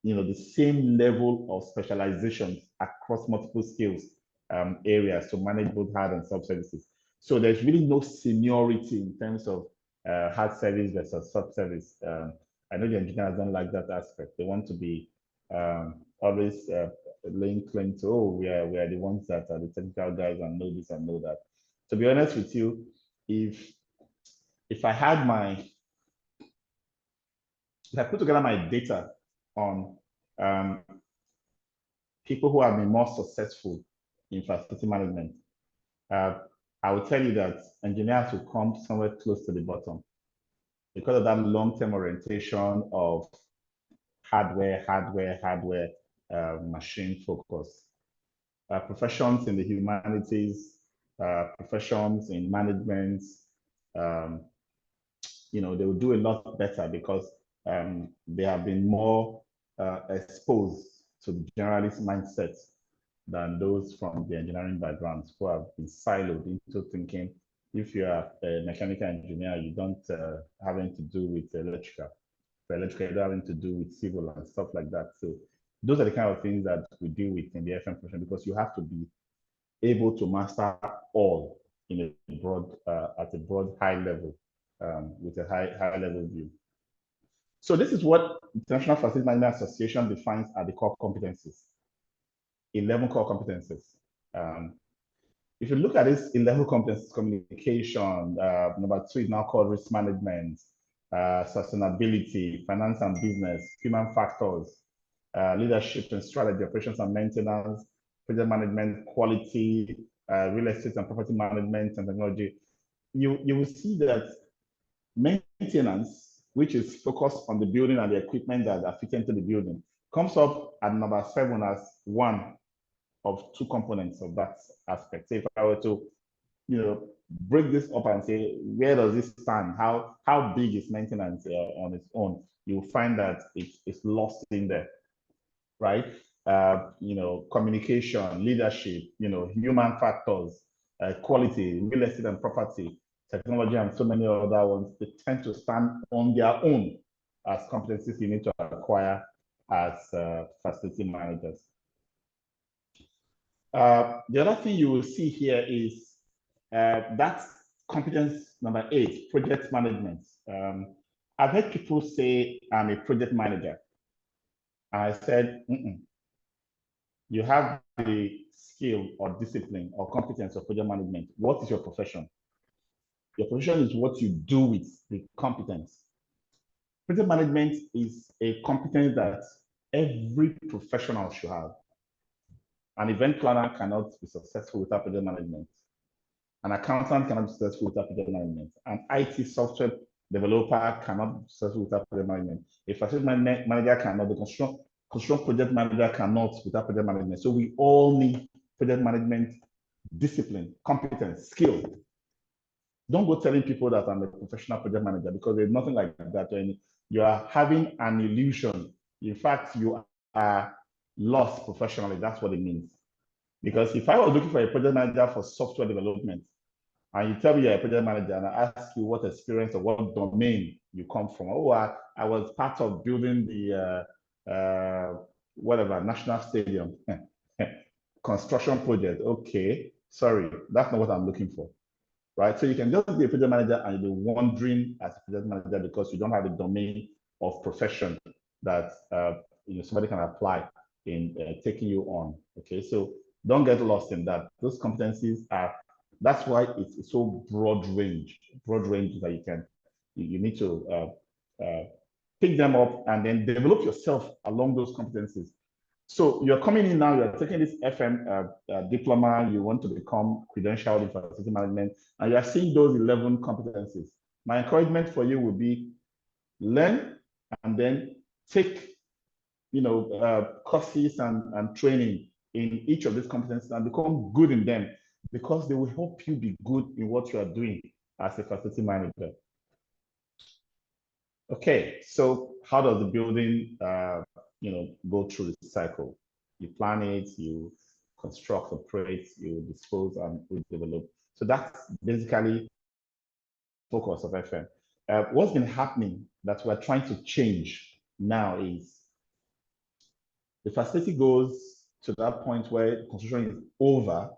B: the same level of specialization across multiple skills areas to manage both hard and soft services. So there's really no seniority in terms of hard service versus soft service. I know the engineers don't like that aspect. They want to be always laying claim to, oh, we are the ones that are the technical guys and know this and know that. To be honest with you, if I put together my data on people who have been more successful in facility management, I will tell you that engineers will come somewhere close to the bottom because of that long-term orientation of hardware, machine focus. Professions in the humanities, professions in management, they will do a lot better because they have been more exposed to the generalist mindset than those from the engineering backgrounds who have been siloed into thinking if you are a mechanical engineer, you don't have anything to do with electrical. For electrical, you don't have anything to do with civil and stuff like that. So those are the kind of things that we deal with in the FM profession because you have to be able to master all in a broad, at a broad high level, with a high level view. So this is what International Facility Management Association defines as the core competencies. 11 core competencies. If you look at this 11 competencies, communication, number 2 is now called risk management, sustainability, finance and business, human factors, leadership and strategy, operations and maintenance, project management, quality, real estate and property management and technology. You will see that maintenance, which is focused on the building and the equipment that are fitted into the building, comes up at number 7 as one of 2 components of that aspect. So if I were to, break this up and say, where does this stand? How big is maintenance on its own? you'll find that it's lost in there, right? Communication, leadership, human factors, quality, real estate and property, technology, and so many other ones. They tend to stand on their own as competencies you need to acquire as facility managers. The other thing you will see here is that's competence number 8, project management. I've heard people say, I'm a project manager. I said, you have the skill or discipline or competence of project management. What is your profession? Your profession is what you do with the competence. Project management is a competence that every professional should have. An event planner cannot be successful without project management. An accountant cannot be successful without project management. An IT software developer cannot be successful without project management. A facility manager cannot. The construction project manager cannot without project management. So we all need project management discipline, competence, skill. Don't go telling people that I'm a professional project manager, because there's nothing like that. You are having an illusion. In fact, you are lost professionally. That's what it means. Because if I was looking for a project manager for software development, and you tell me you're a project manager, and I ask you what experience or what domain you come from, oh, I was part of building the whatever national stadium construction project. Okay, sorry, that's not what I'm looking for, right? So you can just be a project manager and you'll be wandering as a project manager because you don't have a domain of profession that somebody can apply in taking you on. Okay, so don't get lost in that. Those competencies are, that's why it's so broad range that you need to pick them up and then develop yourself along those competencies. So you're coming in now, you're taking this FM diploma, you want to become credentialed in facility management, and you're seeing those 11 competencies. My encouragement for you would be learn and then take courses and training in each of these competencies and become good in them, because they will help you be good in what you are doing as a facility manager. Okay, so how does the building go through the cycle? You plan it, you construct, operate, you dispose, and develop. So that's basically focus of FM. What's been happening that we're trying to change now is the facility goes to that point where construction is over,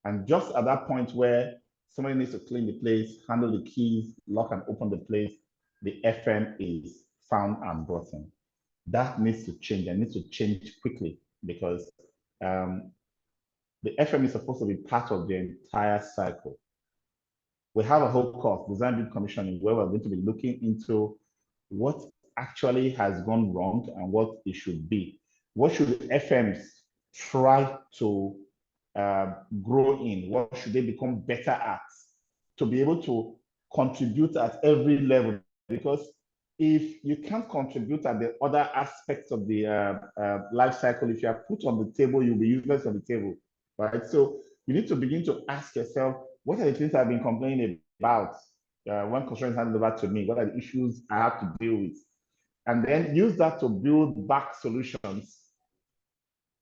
B: and just at that point where somebody needs to clean the place, handle the keys, lock and open the place, the FM is found and brought in. That needs to change, and needs to change quickly, because the FM is supposed to be part of the entire cycle. We have a whole course, design build commissioning, where we're going to be looking into what actually has gone wrong and what it should be. What should FMs try to grow in? What should they become better at to be able to contribute at every level? Because if you can't contribute at the other aspects of the life cycle, if you are put on the table, you'll be useless on the table, right? So you need to begin to ask yourself, what are the things I've been complaining about when construction is handed over to me? What are the issues I have to deal with? And then use that to build back solutions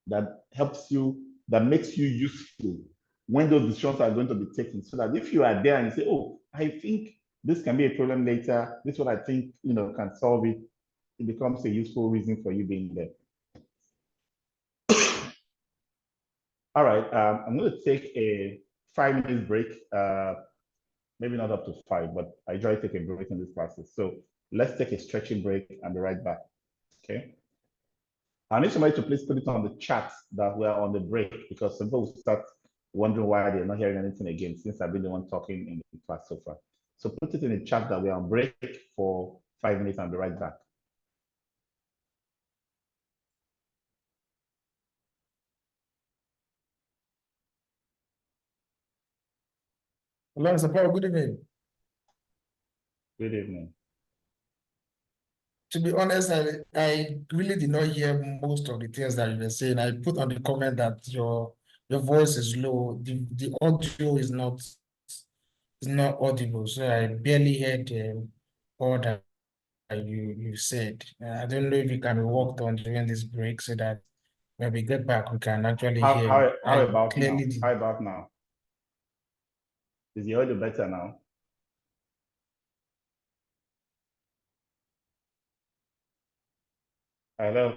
B: that helps you, that makes you useful when those decisions are going to be taken. So that if you are there and you say, oh, I think this can be a problem later, this is what I think can solve it, it becomes a useful reason for you being there. All right, I'm going to take a 5-minute break. Maybe not up to 5, but I usually take a break in this process. So let's take a stretching break and be right back. Okay. I need somebody to please put it on the chat that we're on the break, because some people will start wondering why they're not hearing anything again, since I've been the one talking in the class so far. So put it in the chat that we're on break for 5 minutes and be right back.
Q: Hello, Mr. Paul, good evening.
B: Good evening.
Q: To be honest, I really did not hear most of the things that you were saying. I put on the comment that your voice is low. The audio is not audible, so I barely heard all that you said. I don't know if it can be worked on during this break so that when we get back, we can actually hear you.
B: How about now?
Q: Clearly,
B: How about now? Is the audio better now? Hello.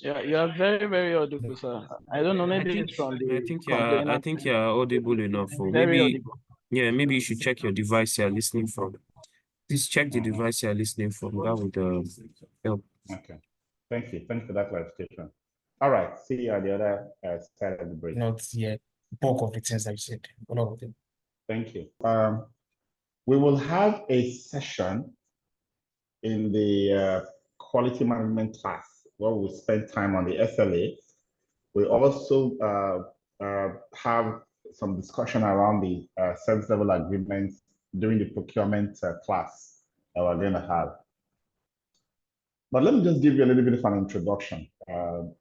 L: Yeah, you are very, very audible, sir. I don't know, maybe it's from the
R: I think you're audible enough. Or
L: very
R: maybe,
L: audible.
R: yeah, maybe you should check your device you're listening from. Please check the device you're listening from. That would help.
B: Okay. Thank you. Thanks for that clarification. All right. See you at the other side of the break.
Q: not yet bulk of the things that you said. All of them.
B: Thank you. We will have a session in the quality management class where we'll spend time on the SLA. We also have some discussion around the service level agreements during the procurement class that we're going to have. But let me just give you a little bit of an introduction.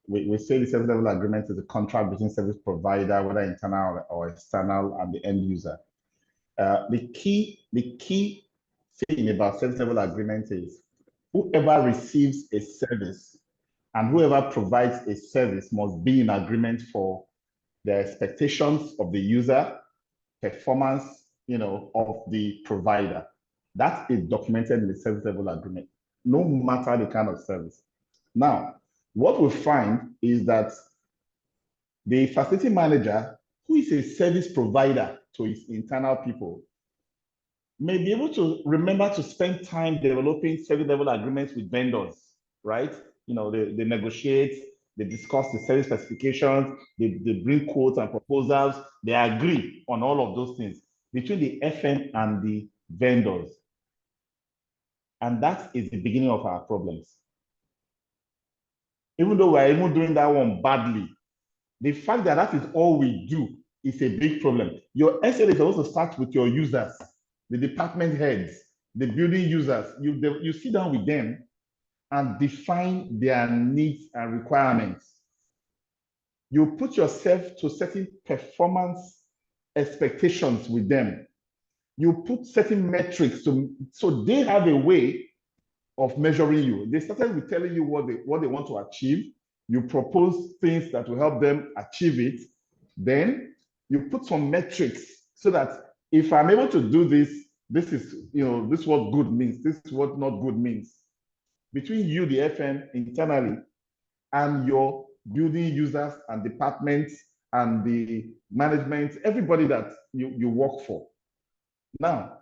B: We say the service level agreement is a contract between service provider, whether internal or external, and the end user. The key thing about service level agreement is whoever receives a service and whoever provides a service must be in agreement for the expectations of the user, performance, of the provider. That is documented in the service level agreement, no matter the kind of service. Now, what we find is that the facility manager, who is a service provider to his internal people, may be able to remember to spend time developing service level agreements with vendors, right? They negotiate, they discuss the service specifications, they bring quotes and proposals, they agree on all of those things between the FM and the vendors. And that is the beginning of our problems. Even though we're even doing that one badly, the fact that that is all we do is a big problem. Your SLA is supposed to start with your users, the department heads, the building users. You sit down with them and define their needs and requirements. You put yourself to certain performance expectations with them. You put certain metrics so they have a way of measuring you. They started with telling you what they want to achieve. You propose things that will help them achieve it. Then you put some metrics so that if I'm able to do this, this is what good means. This is what not good means. Between you, the FM, internally, and your building users and departments and the management, everybody that you work for. Now,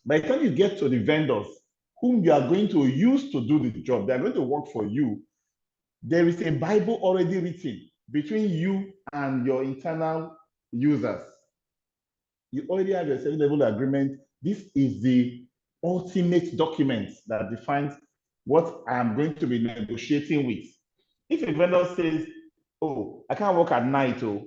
B: by the time you get to the vendors whom you are going to use to do the job, they're going to work for you. There is a Bible already written between you and your internal users. You already have your service level agreement. This is the ultimate document that defines what I am going to be negotiating with. If a vendor says, oh, I can't work at night, oh,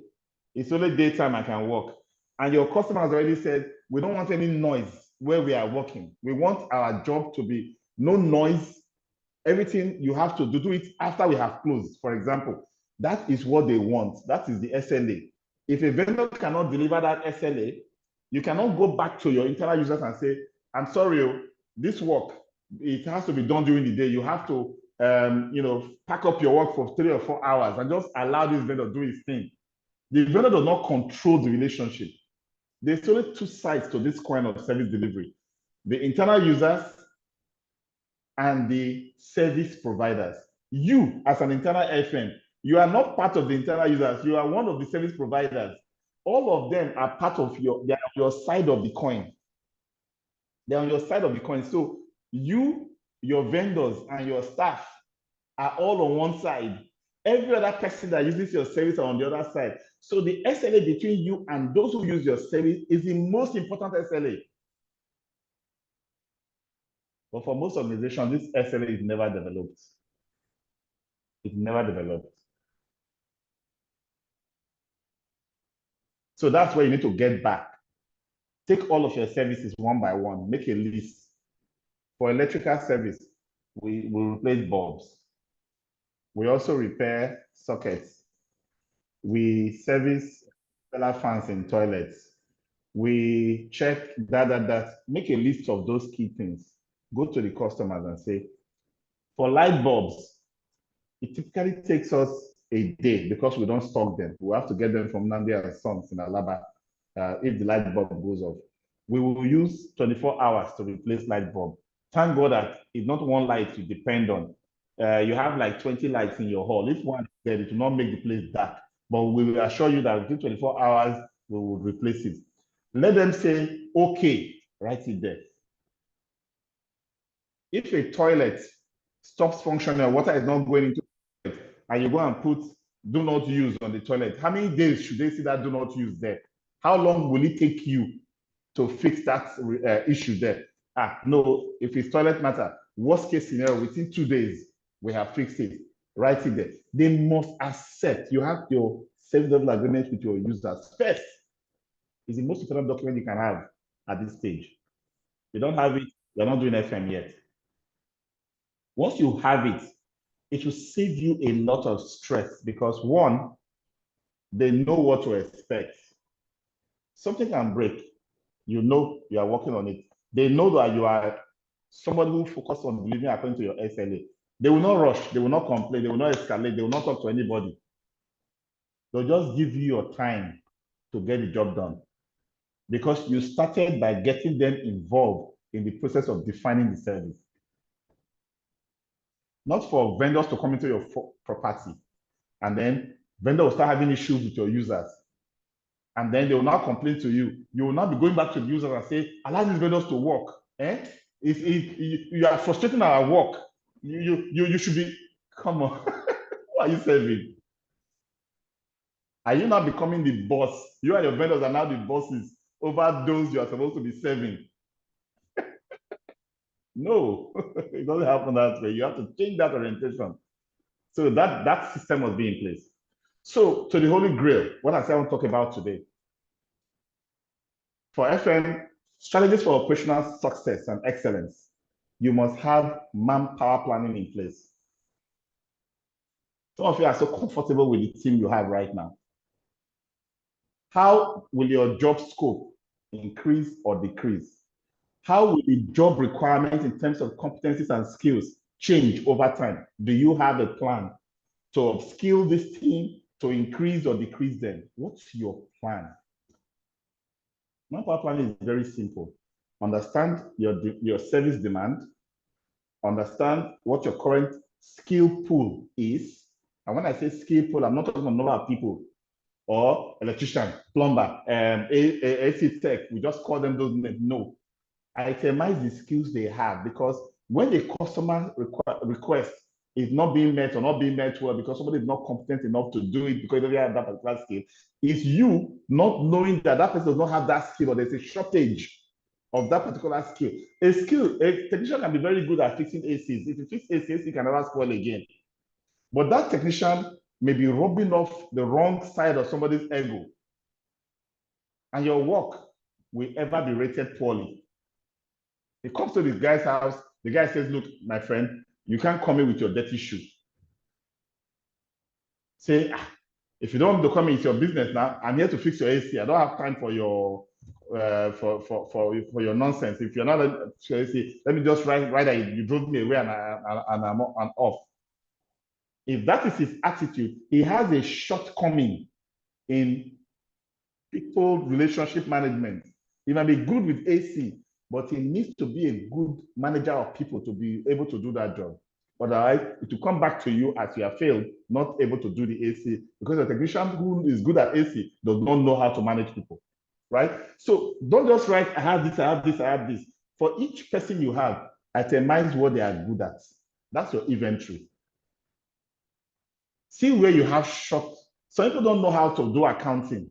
B: it's only daytime I can work, and your customer has already said, we don't want any noise where we are working. We want our job to be no noise. Everything you have to do it after we have closed, for example. That is what they want. That is the SLA. If a vendor cannot deliver that SLA, you cannot go back to your internal users and say, I'm sorry, this work, it has to be done during the day. You have to pack up your work for 3 or 4 hours and just allow this vendor to do his thing. The vendor does not control the relationship. There's only two sides to this kind of service delivery: the internal users and the service providers. You, as an internal FM, you are not part of the internal users. You are one of the service providers. All of them are part of your side of the coin. They're on your side of the coin. So you, your vendors, and your staff are all on one side. Every other person that uses your service are on the other side. So the SLA between you and those who use your service is the most important SLA. But for most organizations, this SLA is never developed. It's never developed. So that's where you need to get back. Take all of your services one by one, make a list. For electrical service, we replace bulbs. We also repair sockets. We service solar fans in toilets. we check that, make a list of those key things. Go to the customers and say, for light bulbs, it typically takes us a day because we don't stock them. We have to get them from Nandi and Sons in Alaba if the light bulb goes off. We will use 24 hours to replace light bulb. Thank God that it's not one light you depend on. You have like 20 lights in your hall. If one is dead, it will not make the place dark. But we will assure you that within 24 hours, we will replace it. Let them say, okay, write it there. If a toilet stops functioning, water is not going into it, and you go and put do not use on the toilet, how many days should they see that do not use there? How long will it take you to fix that issue there? No, if it's toilet matter, worst case scenario, within 2 days, we have fixed it. Write it there. They must accept. You have your service level agreement with your users first. It's the most important document you can have at this stage. You don't have it, you're not doing FM yet. Once you have it, it will save you a lot of stress because one, they know what to expect. Something can break. You know you are working on it. They know that you are somebody who focuses on delivering according to your SLA. They will not rush. They will not complain. They will not escalate. They will not talk to anybody. They'll just give you your time to get the job done because you started by getting them involved in the process of defining the service. Not for vendors to come into your property and then vendor will start having issues with your users. And then they will now complain to you. You will not be going back to the users and say, allow these vendors to work. You are frustrating our work. You should be, come on, who are you serving? Are you now becoming the boss? You and your vendors are now the bosses over those you are supposed to be serving. No, it doesn't happen that way. You have to change that orientation. So that system must be in place. So to the Holy Grail, what I want to talk about today. For FM, strategies for operational success and excellence, you must have manpower planning in place. Some of you are so comfortable with the team you have right now. How will your job scope increase or decrease? How will the job requirements in terms of competencies and skills change over time? Do you have a plan to upskill this team, to increase or decrease them? What's your plan? Manpower planning is very simple. Understand your service demand, understand what your current skill pool is. And when I say skill pool, I'm not talking about number of people or electrician, plumber, AC tech. We just call them those names. No. Itemize the skills they have because when the customer request is not being met or not being met well because somebody is not competent enough to do it because they don't have that particular skill, it's you not knowing that that person does not have that skill or there's a shortage of that particular skill. A technician can be very good at fixing ACs. If you fix AC can never spoil again. But that technician may be rubbing off the wrong side of somebody's ego. And your work will ever be rated poorly. He comes to this guy's house, the guy says, look, my friend, you can't come in with your dirty shoes. Say, if you don't want to come in, it's your business now. I'm here to fix your AC. I don't have time for your for your nonsense. If you're not a AC, let me just write that you drove me away and I'm off. If that is his attitude, he has a shortcoming in people relationship management. He might be good with AC, but he needs to be a good manager of people to be able to do that job. Otherwise, it will come back to you as you have failed, not able to do the AC, because a technician who is good at AC does not know how to manage people, right? So don't just write, I have this, I have this, I have this. For each person you have, itemize what they are good at. That's your inventory. See where you have short. Some people don't know how to do accounting.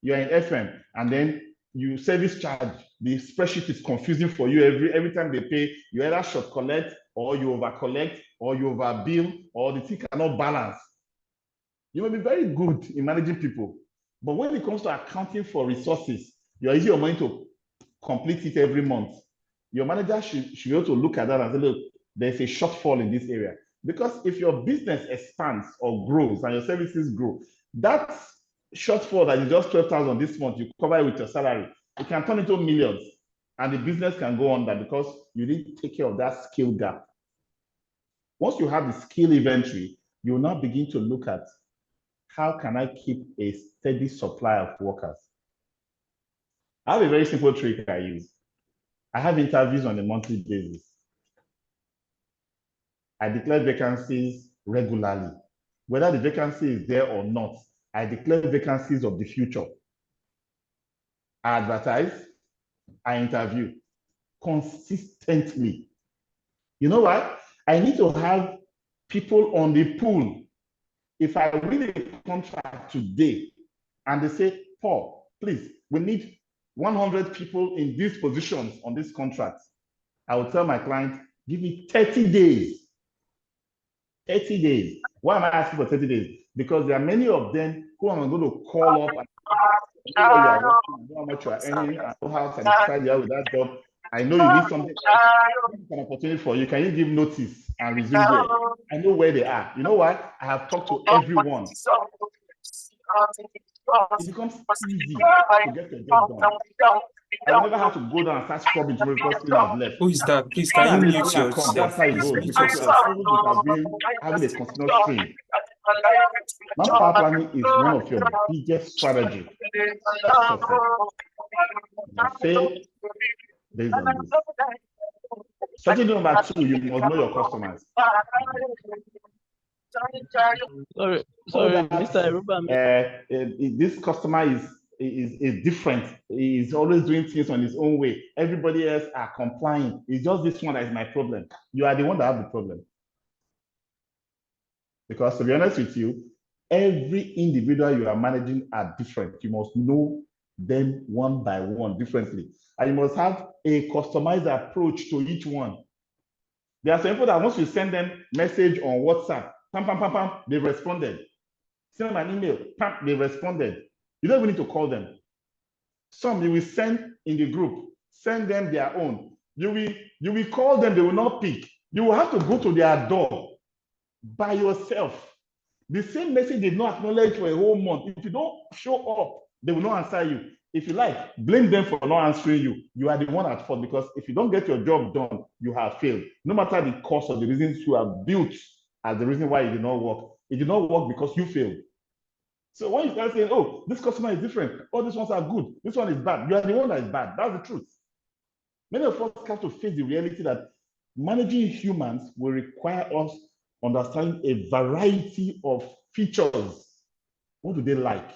B: You're in FM, and then you service charge. The spreadsheet is confusing for you every time they pay. You either short collect, or you over collect, or you over bill, or the thing cannot balance. You may be very good in managing people, but when it comes to accounting for resources, you're using your money to complete it every month. Your manager should be able to look at that and say, look, there's a shortfall in this area. Because if your business expands or grows and your services grow, that shortfall that is just 12,000 this month, you cover it with your salary. it can turn into millions, and the business can go under because you didn't take care of that skill gap. Once you have the skill inventory, you will now begin to look at how can I keep a steady supply of workers. I have a very simple trick I use. I have interviews on a monthly basis. I declare vacancies regularly. Whether the vacancy is there or not, I declare vacancies of the future. I advertise, I interview consistently. You know what? I need to have people on the pool. If I win a contract today and they say, Paul, please, we need 100 people in these positions on this contract, I will tell my client, give me 30 days. 30 days. Why am I asking for 30 days? Because there are many of them who I'm going to call up and know where you are working, know how much you are earning, I know how satisfied you are with that job. I know you need something else. It's an opportunity for you. Can you give notice and resume there? I know where they are. You know what? I have talked to everyone. It becomes easy to get your job done. I never have to go down and start scrubbing to because people have left.
R: Who is that? Please, can you mute yourself?
B: That's how it
R: Please
B: goes.
R: mute
B: Because
R: yourself.
B: you have been having a continuous stream. Manpower planning is one of your biggest strategies. I say based on this. Strategy number 2, you must know your customers.
S: Sorry, Mr. Aruba.
B: This customer is different. He's always doing things on his own way. Everybody else are complying. It's just this one that is my problem. You are the one that have the problem. Because to be honest with you, every individual you are managing are different. You must know them one by one differently. And you must have a customized approach to each one. There are some people that once you send them message on WhatsApp, pam, pam, pam, pam, they responded. Send them an email, pam, they responded. You don't even need to call them. Some you will send in the group, send them their own. You will call them, they will not pick. You will have to go to their door by yourself. The same message they not acknowledge for a whole month. If you don't show up, they will not answer you. If you like, blame them for not answering you. You are the one at fault because if you don't get your job done, you have failed. No matter the cause or the reasons you have built as the reason why it did not work. It did not work because you failed. So when you start saying, oh, this customer is different, oh, these ones are good, this one is bad, you are the one that is bad. That's the truth. Many of us have to face the reality that managing humans will require us understanding a variety of features. What do they like?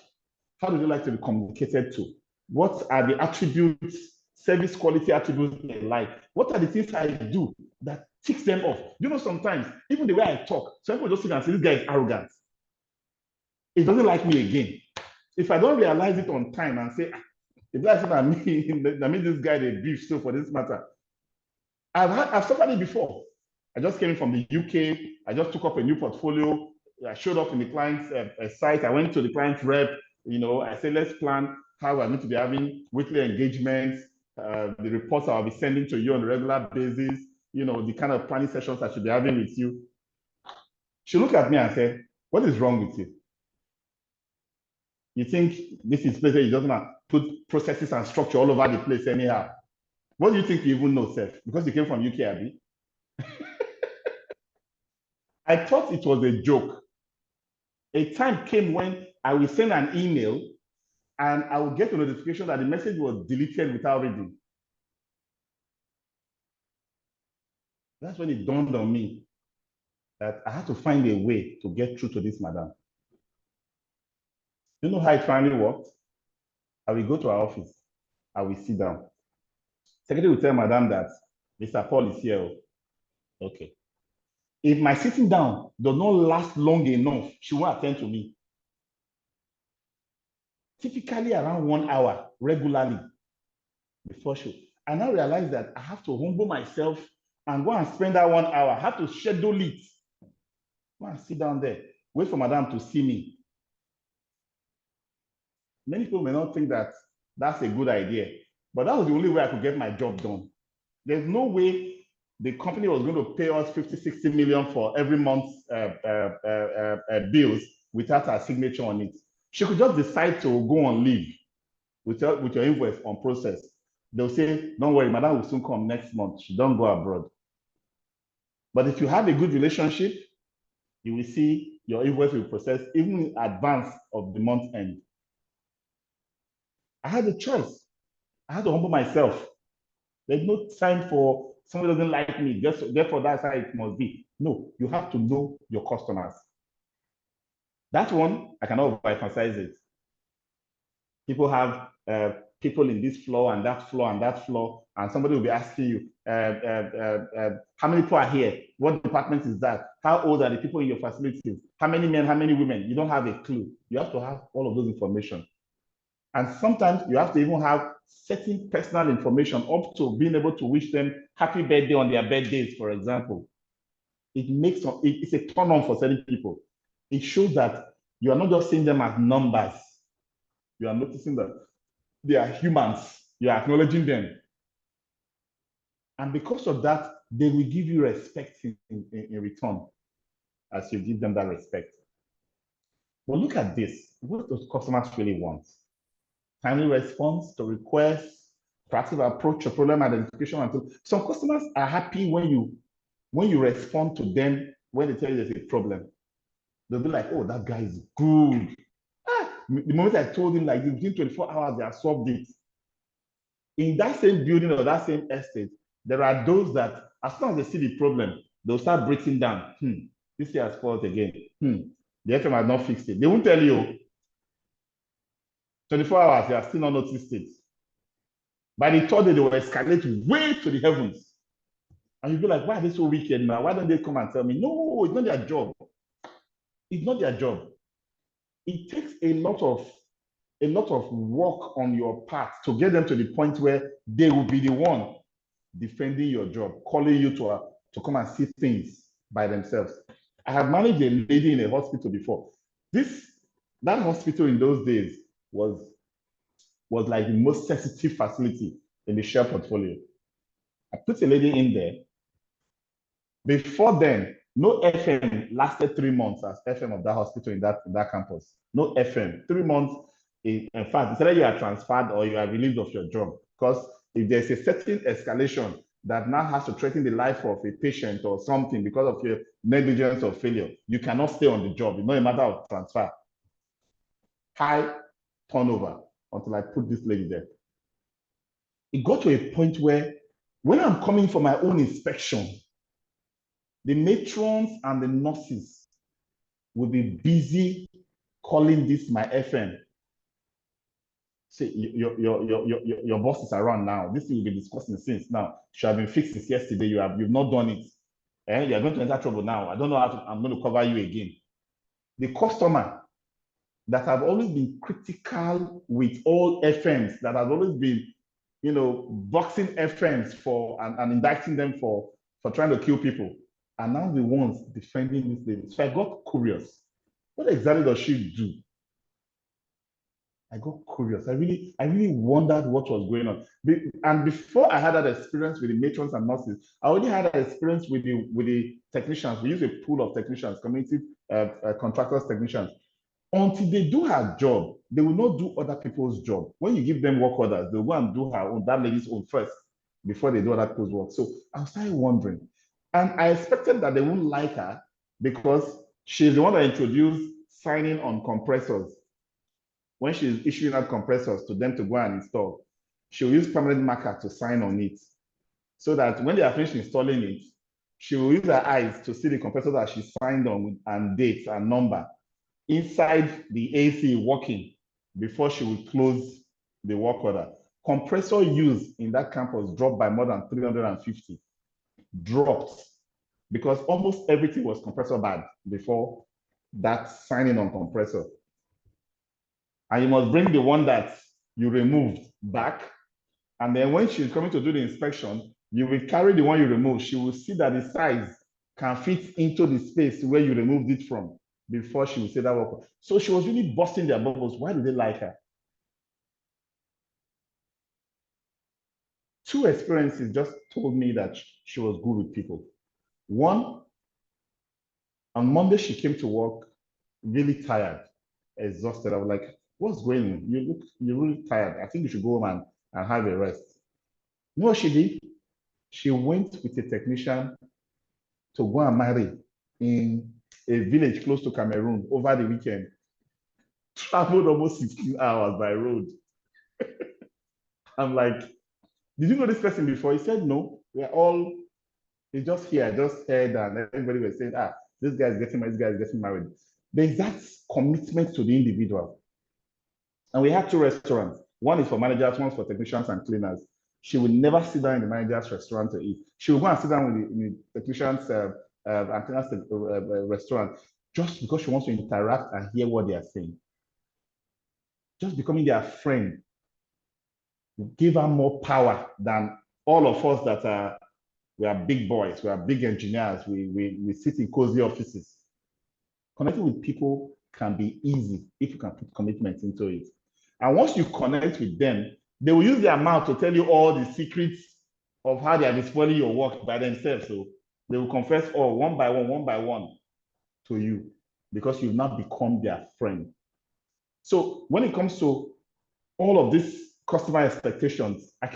B: How do they like to be communicated to? What are the attributes, service quality attributes they like? What are the things I do that ticks them off? You know, sometimes, even the way I talk, some people just sit and say, this guy is arrogant. It doesn't like me again. If I don't realize it on time and say, if that's what I mean, that means this guy they beef still for this matter. I've suffered it before. I just came from the UK. I just took up a new portfolio. I showed up in the client's site. I went to the client's rep. You know, I said, let's plan how we're going to be having weekly engagements, the reports I'll be sending to you on a regular basis, you know, the kind of planning sessions I should be having with you. She looked at me and said, what is wrong with you? You think this is place where you just want to put processes and structure all over the place anyhow? What do you think you even know, Seth? Because you came from UK, Abby? I thought it was a joke. A time came when I will send an email and I will get a notification that the message was deleted without reading. That's when it dawned on me that I had to find a way to get through to this madam. You know how it finally worked? I will go to our office. I will sit down. Secretary will tell madam that Mr. Paul is here. Okay. If my sitting down does not last long enough, she won't attend to me. Typically around 1 hour regularly before show. I now realize that I have to humble myself and go and spend that 1 hour. I have to schedule it. Go and sit down there. Wait for madam to see me. Many people may not think that that's a good idea, but that was the only way I could get my job done. There's no way the company was going to pay us 50, 60 million for every month's bills without her signature on it. She could just decide to go on leave. with your invoice on process. They'll say, don't worry, madam will soon come next month. She don't go abroad. But if you have a good relationship, you will see your invoice will process even in advance of the month end. I had a choice. I had to humble myself. There's no time for somebody doesn't like me, therefore that's how it must be. No, you have to know your customers. That one, I cannot overemphasize it. People have people in this floor and that floor and that floor, and somebody will be asking you, how many people are here? What department is that? How old are the people in your facilities? How many men, how many women? You don't have a clue. You have to have all of those information. And sometimes you have to even have certain personal information up to being able to wish them happy birthday on their birthdays, for example. It's a turn on for certain people. It shows that you are not just seeing them as numbers. You are noticing that they are humans. You are acknowledging them. And because of that, they will give you respect in return as you give them that respect. But look at this. What does customers really want? Timely response to requests, proactive approach to problem identification. And some customers are happy when you respond to them when they tell you there's a problem. They'll be like, oh, that guy is good. The moment I told him, like, within 24 hours, they have solved it. In that same building or that same estate, there are those that, as soon as they see the problem, they'll start breaking down. This year has fault again. The FM has not fixed it. They won't tell you. 24 hours, they have still not noticed it. By the third day, they will escalate way to the heavens. And you'll be like, why are they so wicked now? Why don't they come and tell me? No, it's not their job. It's not their job. It takes a lot of work on your part to get them to the point where they will be the one defending your job, calling you to come and see things by themselves. I have managed a lady in a hospital before. That hospital in those days was like the most sensitive facility in the share portfolio. I put a lady in there. Before then, no FM lasted 3 months as FM of that hospital in that campus. No FM. 3 months. In fact, it's either you are transferred or you are relieved of your job. Because if there's a certain escalation that now has to threaten the life of a patient or something because of your negligence or failure, you cannot stay on the job. It's not a matter of transfer. High turnover until I put this lady there. It got to a point where when I'm coming for my own inspection, the matrons and the nurses will be busy calling this my FM. Say, your boss is around now. This thing will be discussing since now. Should have been fixed since yesterday. You've not done it. You're going to enter trouble now. I don't know how I'm going to cover you again. The customer that have always been critical with all FMs, that have always been, boxing FMs for and indicting them for trying to kill people, are now the ones defending this lady. So I got curious. What exactly does she do? I got curious. I really wondered what was going on. And before I had that experience with the matrons and nurses, I already had that experience with the technicians. We use a pool of technicians, community contractors, technicians. Until they do her job, they will not do other people's job. When you give them work orders, they'll go and do her own, that lady's own first, before they do other people's work. So I started wondering. And I expected that they wouldn't like her because she's the one that introduced signing on compressors. When she's issuing out compressors to them to go and install, she'll use permanent marker to sign on it. So that when they are finished installing it, she will use her eyes to see the compressor that she signed on and date and number inside the AC working before she will close the work order. Compressor use in that campus dropped by more than 350. Dropped because almost everything was compressor bad before that signing on compressor. And you must bring the one that you removed back. And then when she's coming to do the inspection, you will carry the one you removed. She will see that the size can fit into the space where you removed it from before she will say that work. So she was really busting their bubbles. Why do they like her? 2 experiences just told me that she was good with people. One, on Monday, she came to work really tired, exhausted. I was like, what's going on? You're really tired. I think you should go home and have a rest. You know what she did? She went with a technician to go and marry in a village close to Cameroon over the weekend. Traveled almost 16 hours by road. I'm like, did you know this person before? He said, no, he's just here, just heard, and everybody was saying, this guy is getting married, this guy is getting married. There's that commitment to the individual. And we have 2 restaurants. One is for managers, one is for technicians and cleaners. She would never sit down in the manager's restaurant to eat. She would go and sit down in the technician's and cleaners restaurant just because she wants to interact and hear what they are saying. Just becoming their friend will give her more power than all of us that we are big boys, we are big engineers, we sit in cozy offices. Connecting with people can be easy if you can put commitment into it. And once you connect with them, they will use their mouth to tell you all the secrets of how they are displaying your work by themselves. So they will confess all one by one to you because you've now become their friend. So when it comes to all of these customer expectations, I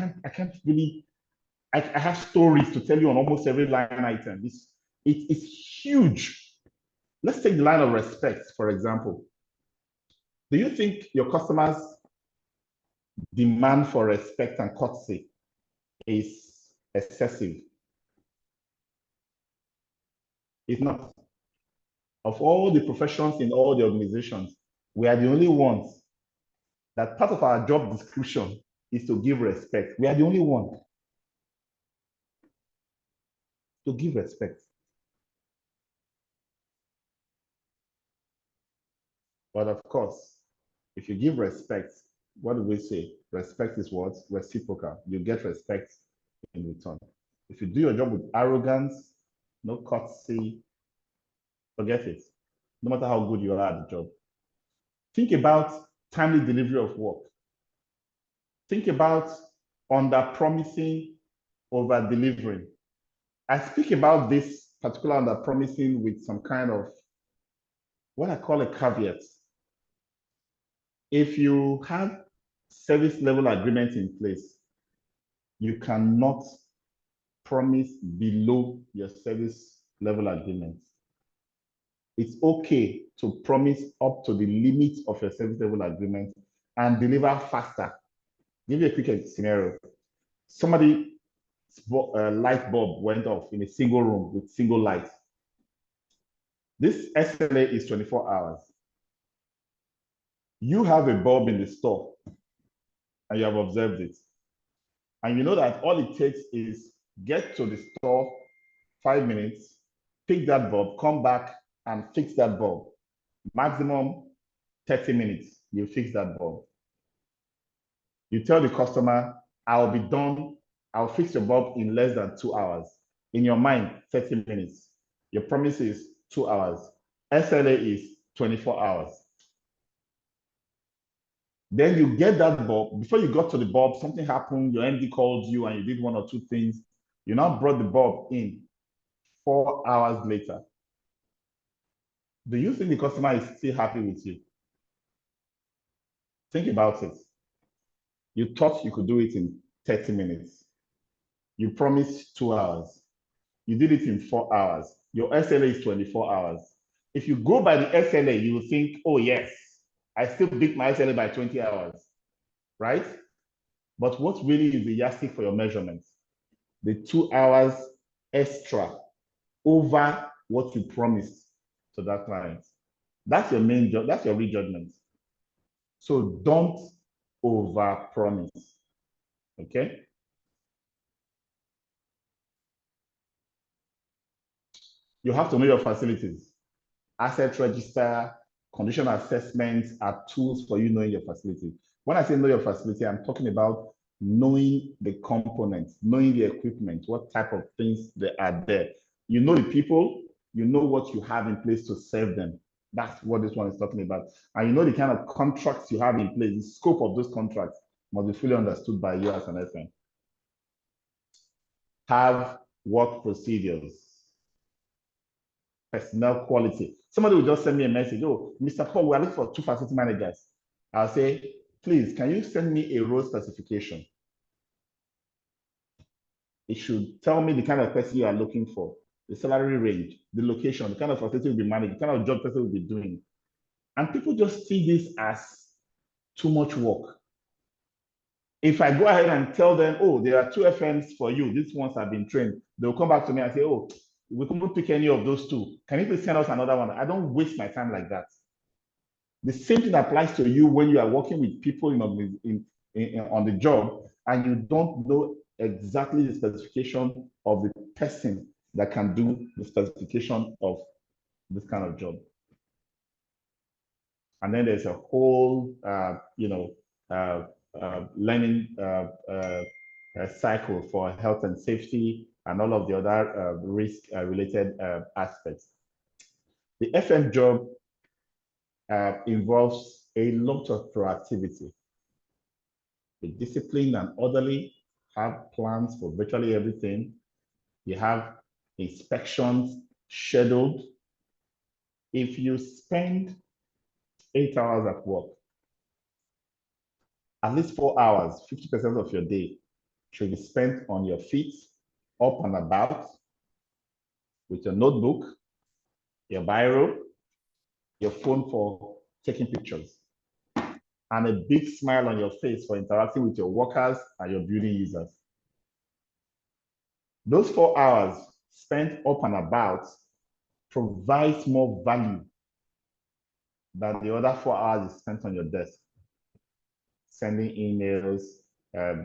B: have stories to tell you on almost every line item. It's huge. Let's take the line of respect, for example. Do you think your customers' demand for respect and courtesy is excessive? It's not. Of all the professions in all the organizations, we are the only ones that part of our job description is to give respect. We are the only one to give respect. But of course, if you give respect, what do we say? Respect is what? Reciprocal. You get respect in return. If you do your job with arrogance, no courtesy, forget it. No matter how good you are at the job. Think about timely delivery of work. Think about under-promising, over-delivering. I speak about this particular under-promising with some kind of what I call a caveat. If you have service level agreement in place, you cannot promise below your service level agreement. It's okay to promise up to the limit of your service level agreement and deliver faster. Give you a quick scenario. Somebody's light bulb went off in a single room with single light. This SLA is 24 hours. You have a bulb in the store and you have observed it. And you know that all it takes is get to the store 5 minutes, pick that bulb, come back and fix that bulb. Maximum 30 minutes, you fix that bulb. You tell the customer, I'll be done, I'll fix your bulb in less than 2 hours. In your mind, 30 minutes. Your promise is 2 hours. SLA is 24 hours. Then you get that bulb. Before you got to the bulb, something happened, your MD called you and you did 1 or 2 things. You now brought the bulb in 4 hours later. Do you think the customer is still happy with you? Think about it. You thought you could do it in 30 minutes. You promised 2 hours. You did it in 4 hours. Your SLA is 24 hours. If you go by the SLA, you will think, oh yes, I still beat my SLA by 20 hours, right? But what really is the yardstick for your measurements? The 2 hours extra over what you promised to that client. That's your main job, that's your real judgment. So don't over-promise, okay? You have to know your facilities. Asset register, condition assessments are tools for you knowing your facility. When I say know your facility, I'm talking about knowing the components, knowing the equipment, what type of things they are there. You know the people, you know what you have in place to serve them. That's what this one is talking about. And you know the kind of contracts you have in place, the scope of those contracts must be fully understood by you as an FM. Have work procedures. Personnel quality. Somebody will just send me a message, oh, Mr. Paul, we are looking for 2 facility managers. I'll say, please, can you send me a role specification? It should tell me the kind of person you are looking for, the salary range, the location, the kind of facility will be managed, the kind of job person will be doing. And people just see this as too much work. If I go ahead and tell them, oh, there are 2 FMs for you, these ones have been trained, they'll come back to me and say, oh, we couldn't pick any of those 2. Can you please send us another one? I don't waste my time like that. The same thing applies to you when you are working with people on the job and you don't know exactly the specification of the person that can do the specification of this kind of job. And then there's a whole, learning cycle for health and safety and all of the other risk-related aspects. The FM job involves a lot of proactivity. Be disciplined and orderly, have plans for virtually everything. You have inspections scheduled. If you spend 8 hours at work, at least 4 hours, 50% of your day should be spent on your feet, up and about, with your notebook, your biro, your phone for taking pictures, and a big smile on your face for interacting with your workers and your building users. Those 4 hours spent up and about provides more value than the other 4 hours spent on your desk, sending emails,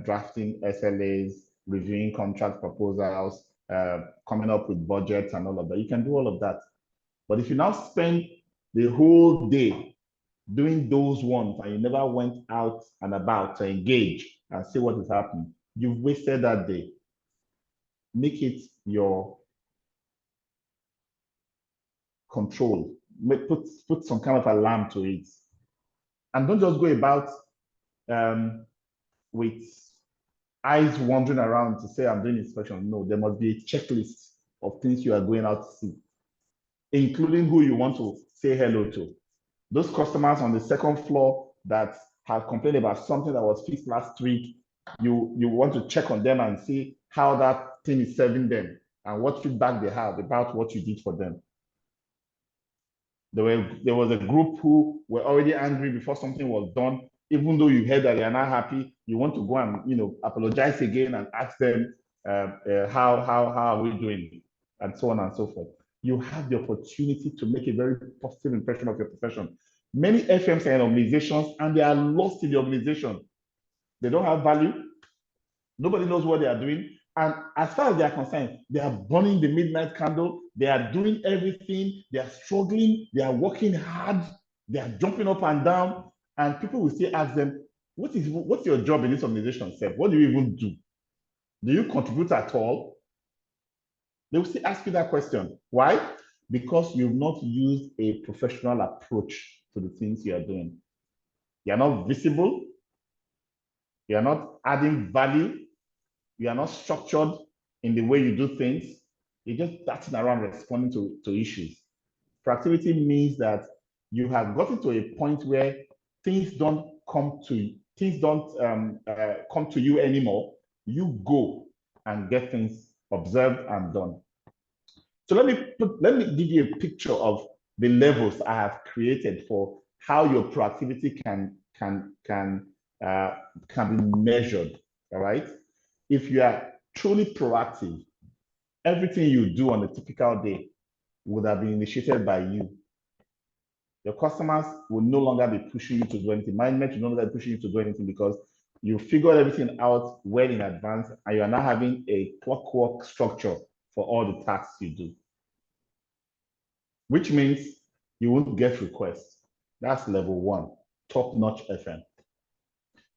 B: drafting SLAs, reviewing contract proposals, coming up with budgets and all of that. You can do all of that. But if you now spend the whole day doing those ones and you never went out and about to engage and see what is happening, you've wasted that day. Make it your control. Put some kind of alarm to it. And don't just go about with eyes wandering around to say, I'm doing inspection. No, there must be a checklist of things you are going out to see, including who you want to say hello to. Those customers on the second floor that have complained about something that was fixed last week, you want to check on them and see how that thing is serving them and what feedback they have about what you did for them. There was a group who were already angry before something was done. Even though you heard that they are not happy, you want to go and apologize again and ask them how are we doing, and so on and so forth. You have the opportunity to make a very positive impression of your profession. Many FMs are in organizations and they are lost in the organization. They don't have value. Nobody knows what they are doing. And as far as they are concerned, they are burning the midnight candle. They are doing everything. They are struggling. They are working hard. They are jumping up and down. And people will still ask them, what's your job in this organization, Seth? What do you even do? Do you contribute at all? They will still ask you that question. Why? Because you've not used a professional approach to the things you are doing. You are not visible. You are not adding value. You are not structured in the way you do things. You're just darting around responding to issues. Proactivity means that you have gotten to a point where things don't come to you anymore. You go and get things observed and done. So let me give you a picture of the levels I have created for how your proactivity can be measured. All right. If you are truly proactive, everything you do on a typical day would have been initiated by you. Your customers will no longer be pushing you to do anything. Management will no longer be pushing you to do anything because you figured everything out well in advance and you are now having a clockwork structure for all the tasks you do. Which means you won't get requests. That's level 1, top-notch FM.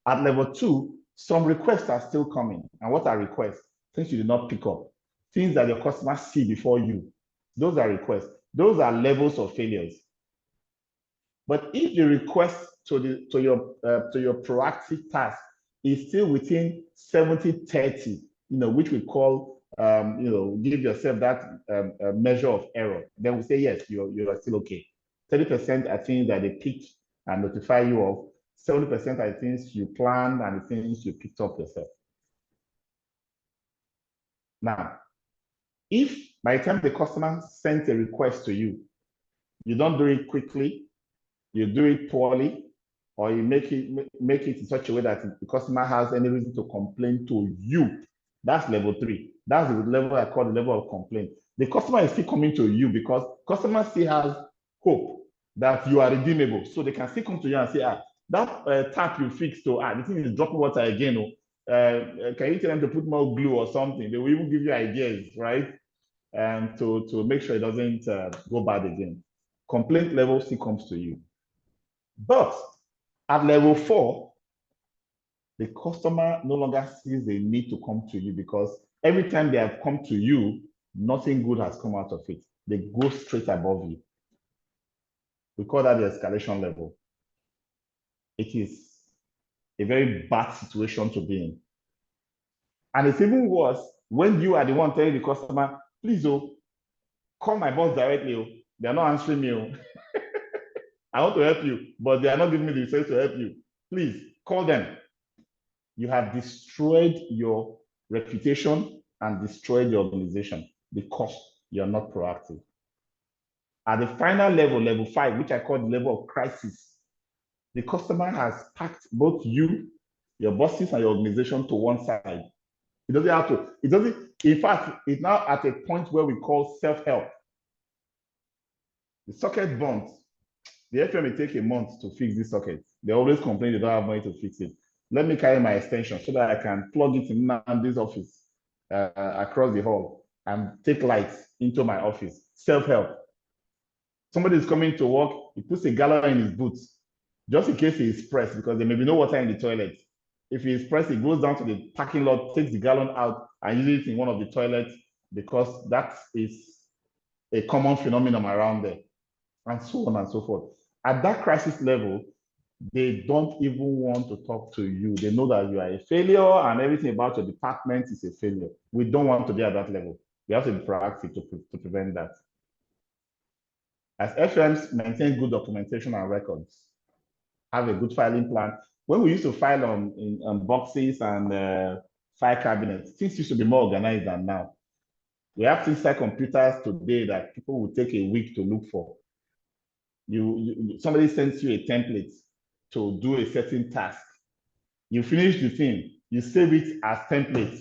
B: At level 2, some requests are still coming. And what are requests? Things you did not pick up. Things that your customers see before you. Those are requests. Those are levels of failures. But if the request to your proactive task is still within 70-30, which we call, give yourself that measure of error, then we say, yes, you are still okay. 30% are things that they pick and notify you of. 70% are things you planned and the things you picked up yourself. Now, if by the time the customer sends a request to you, you don't do it quickly, you do it poorly, or you make it in such a way that the customer has any reason to complain to you, that's level 3. That's the level I call the level of complaint. The customer is still coming to you because customer still has hope that you are redeemable. So they can still come to you and say, that tap you fixed, the thing is dropping water again. Can you tell them to put more glue or something? They will even give you ideas, right? And to make sure it doesn't go bad again. Complaint level still comes to you. But at level 4, the customer no longer sees the need to come to you because every time they have come to you, nothing good has come out of it. They go straight above you. We call that the escalation level. It is a very bad situation to be in. And it's even worse when you are the one telling the customer, please, call my boss directly. They are not answering me. I want to help you, but they are not giving me the resources to help you. Please, call them. You have destroyed your reputation and destroyed your organization because you're not proactive. At the final level, level 5, which I call the level of crisis, the customer has packed both you, your bosses, and your organization to one side. It doesn't have to, in fact, it's now at a point where we call self-help. The socket bonds. The FM may take a month to fix this socket. They always complain they don't have money to fix it. Let me carry my extension so that I can plug it in this office across the hall and take lights into my office. Self-help. Somebody is coming to work, he puts a gallon in his boots, just in case he is pressed, because there may be no water in the toilet. If he is pressed, he goes down to the parking lot, takes the gallon out, and uses it in one of the toilets, because that is a common phenomenon around there, and so on and so forth. At that crisis level, they don't even want to talk to you. They know that you are a failure and everything about your department is a failure. We don't want to be at that level. We have to be proactive to prevent that. As FMs, maintain good documentation and records. Have a good filing plan. When we used to file on boxes and file cabinets, things used to be more organized than now. We have things like computers today that people will take a week to look for. Somebody sends you a template to do a certain task. You finish the thing, you save it as template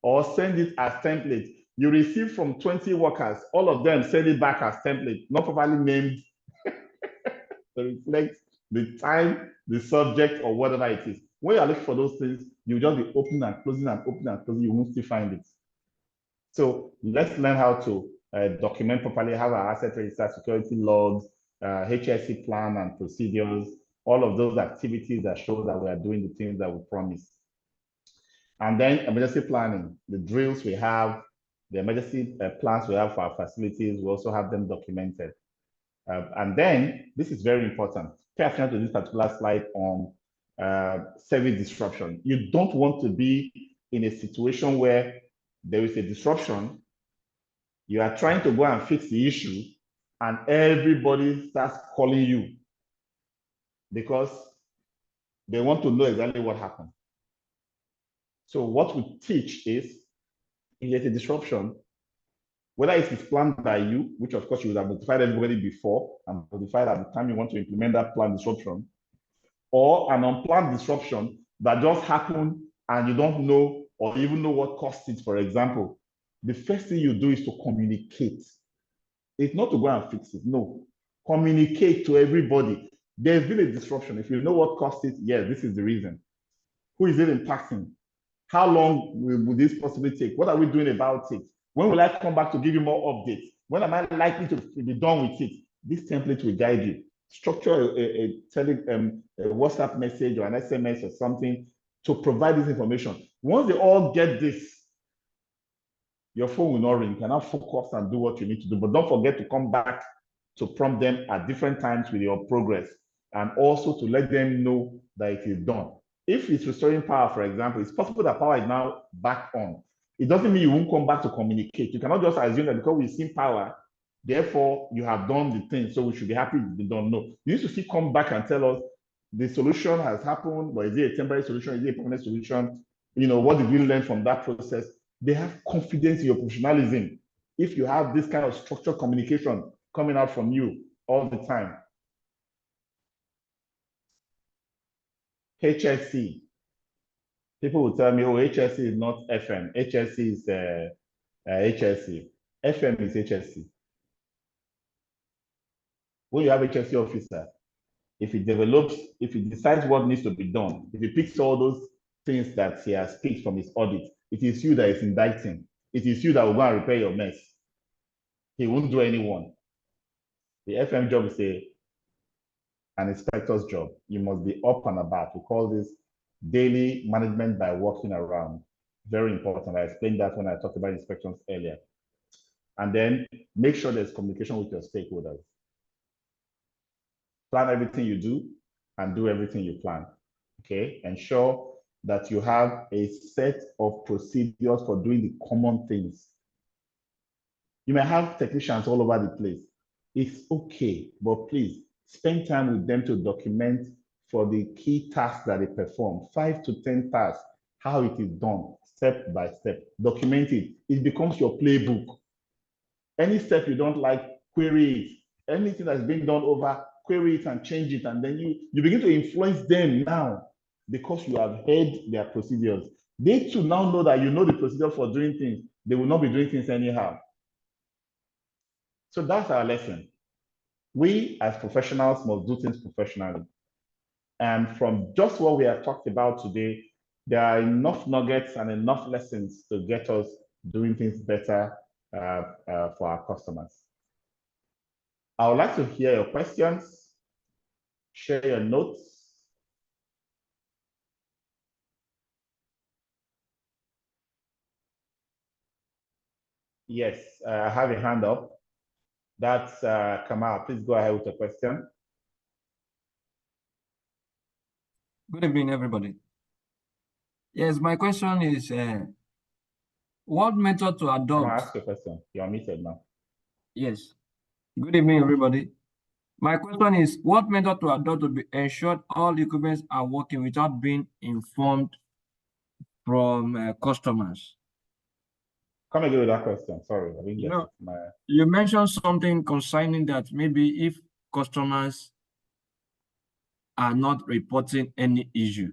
B: or send it as template. You receive from 20 workers, all of them send it back as template, not properly named to reflect the time, the subject, or whatever it is. When you are looking for those things, you just be opening and closing and opening and closing, you won't still find it. So let's learn how to document properly, have our asset register, security logs, HSE plan and procedures, all of those activities that show that we are doing the things that we promised. And then emergency planning, the drills we have, the emergency plans we have for our facilities, we also have them documented. And then, this is very important. Pay attention to this particular slide on service disruption. You don't want to be in a situation where there is a disruption, you are trying to go and fix the issue, and everybody starts calling you because they want to know exactly what happened. So what we teach is, if there's a disruption, whether it is planned by you, which of course you would have notified everybody before and notified at the time you want to implement that planned disruption, or an unplanned disruption that just happened and you don't know or even know what caused it, for example, the first thing you do is to communicate. It's not to go and fix it, no. Communicate to everybody. There's been a disruption. If you know what caused it, yes, this is the reason. Who is it impacting? How long will this possibly take? What are we doing about it? When will I come back to give you more updates? When am I likely to be done with it? This template will guide you. Structure a WhatsApp message or an SMS or something to provide this information. Once they all get this, your phone will not ring. You can now focus and do what you need to do. But don't forget to come back to prompt them at different times with your progress, and also to let them know that it is done. If it's restoring power, for example, it's possible that power is now back on. It doesn't mean you won't come back to communicate. You cannot just assume that because we've seen power, therefore you have done the thing, so we should be happy it's been done. No, you need to still come back and tell us the solution has happened, but is it a temporary solution? Is it a permanent solution? You know, what did we learn from that process? They have confidence in your professionalism. If you have this kind of structured communication coming out from you all the time. HSC. People will tell me, oh, HSC is not FM. HSC is HSC. FM is HSC. When you have HSC officer, if he develops, if he decides what needs to be done, if he picks all those things that he has picked from his audit, it is you that is indicting. It is you that will go and repair your mess. He won't do anyone. The FM job is an inspector's job. You must be up and about. We call this daily management by walking around. Very important. I explained that when I talked about inspections earlier. And then make sure there's communication with your stakeholders. Plan everything you do and do everything you plan. Okay? Ensure that you have a set of procedures for doing the common things. You may have technicians all over the place. It's okay, but please spend time with them to document for the key tasks that they perform, 5 to 10 tasks, how it is done, step by step. Document it. It becomes your playbook. Any step you don't like, query it. Anything that's being done over, query it and change it. And then you begin to influence them now because you have heard their procedures. They too now know that you know the procedure for doing things. They will not be doing things anyhow. So that's our lesson. We as professionals must do things professionally. And from just what we have talked about today, there are enough nuggets and enough lessons to get us doing things better for our customers. I would like to hear your questions, share your notes. Yes, I have a hand up. That's Kamal. Please go ahead with the question.
T: Good evening, everybody. Yes, my question is, what method to adopt?
B: Can I ask you a question? You're muted now.
T: Yes. Good evening, everybody. My question is, what method to adopt to be ensured all equipments are working without being informed from customers?
B: Come again with that question. Sorry, I didn't get it.
T: You mentioned something concerning that maybe if customers are not reporting any issue,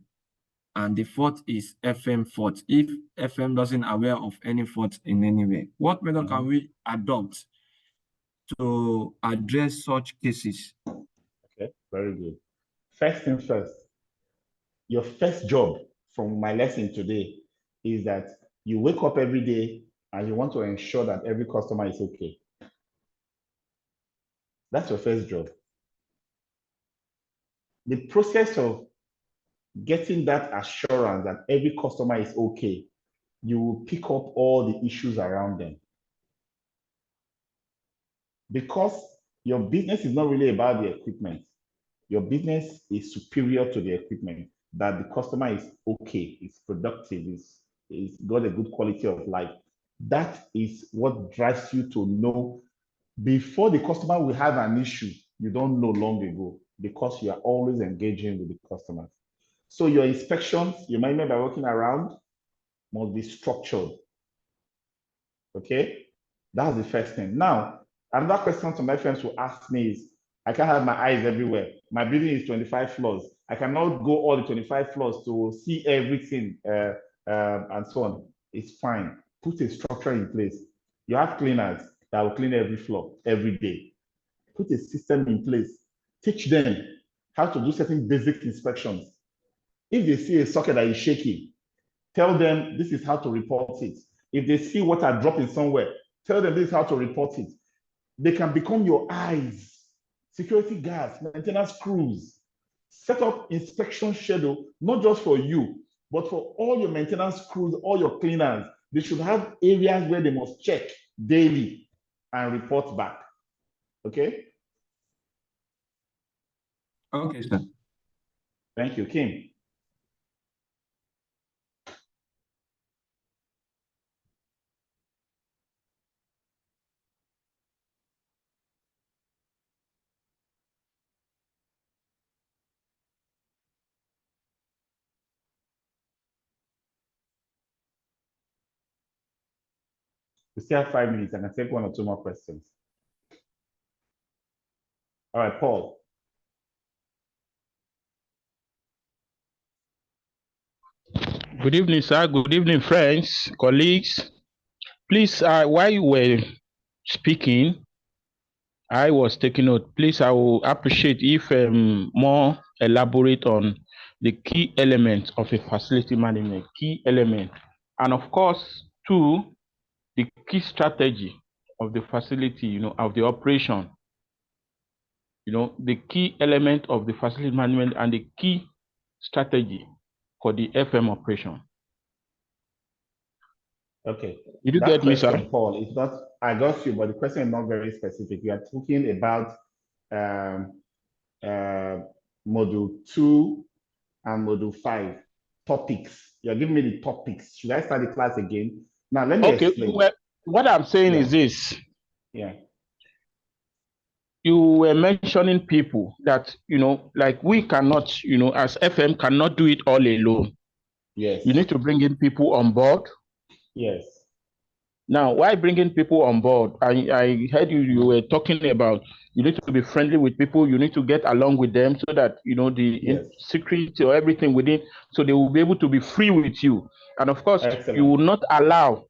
T: and the fault is FM fault. If FM doesn't aware of any fault in any way, what method can we adopt to address such cases?
B: Okay, very good. First thing first, your first job from my lesson today is that you wake up every day and you want to ensure that every customer is okay. That's your first job. The process of getting that assurance that every customer is okay, you will pick up all the issues around them. Because your business is not really about the equipment. Your business is superior to the equipment, that the customer is okay, is productive, is got a good quality of life. That is what drives you to know before the customer will have an issue, you don't know long ago, because you are always engaging with the customers. So your inspections, you might remember working around, must be structured. Okay, that's the first thing. Now, another question to my friends who ask me is, I can't have my eyes everywhere. My building is 25 floors. I cannot go all the 25 floors to see everything and so on. It's fine. Put a structure in place. You have cleaners that will clean every floor every day. Put a system in place. Teach them how to do certain basic inspections. If they see a socket that is shaky, tell them this is how to report it. If they see water dropping somewhere, tell them this is how to report it. They can become your eyes, security guards, maintenance crews. Set up inspection schedule, not just for you, but for all your maintenance crews, all your cleaners. They should have areas where they must check daily and report back. Okay?
T: Okay, sir.
B: Thank you, Kim. We still have 5 minutes. I can take 1 or 2 more questions. All right, Paul.
L: Good evening, sir. Good evening, friends, colleagues. Please, while you were speaking, I was taking note. Please, I will appreciate if more elaborate on the key elements of a facility management, key element, and of course, two, the key strategy of the facility, of the operation, the key element of the facility management and the key strategy for the FM operation.
B: Okay.
L: Did you
B: That
L: get me,
B: question,
L: sir?
B: Paul, is not, I got you, but the question is not very specific. We are talking about module 2 and module 5 topics. You're giving me the topics. Should I start the class again? Now, let me explain.
L: Well, what I'm saying is this.
B: Yeah.
L: You were mentioning people that, like we cannot, as FM cannot do it all alone.
B: Yes.
L: You need to bring in people on board.
B: Yes.
L: Now, why bringing people on board? I heard you were talking about you need to be friendly with people. You need to get along with them so that, the secret or everything within, so they will be able to be free with you. And of course, you will not allow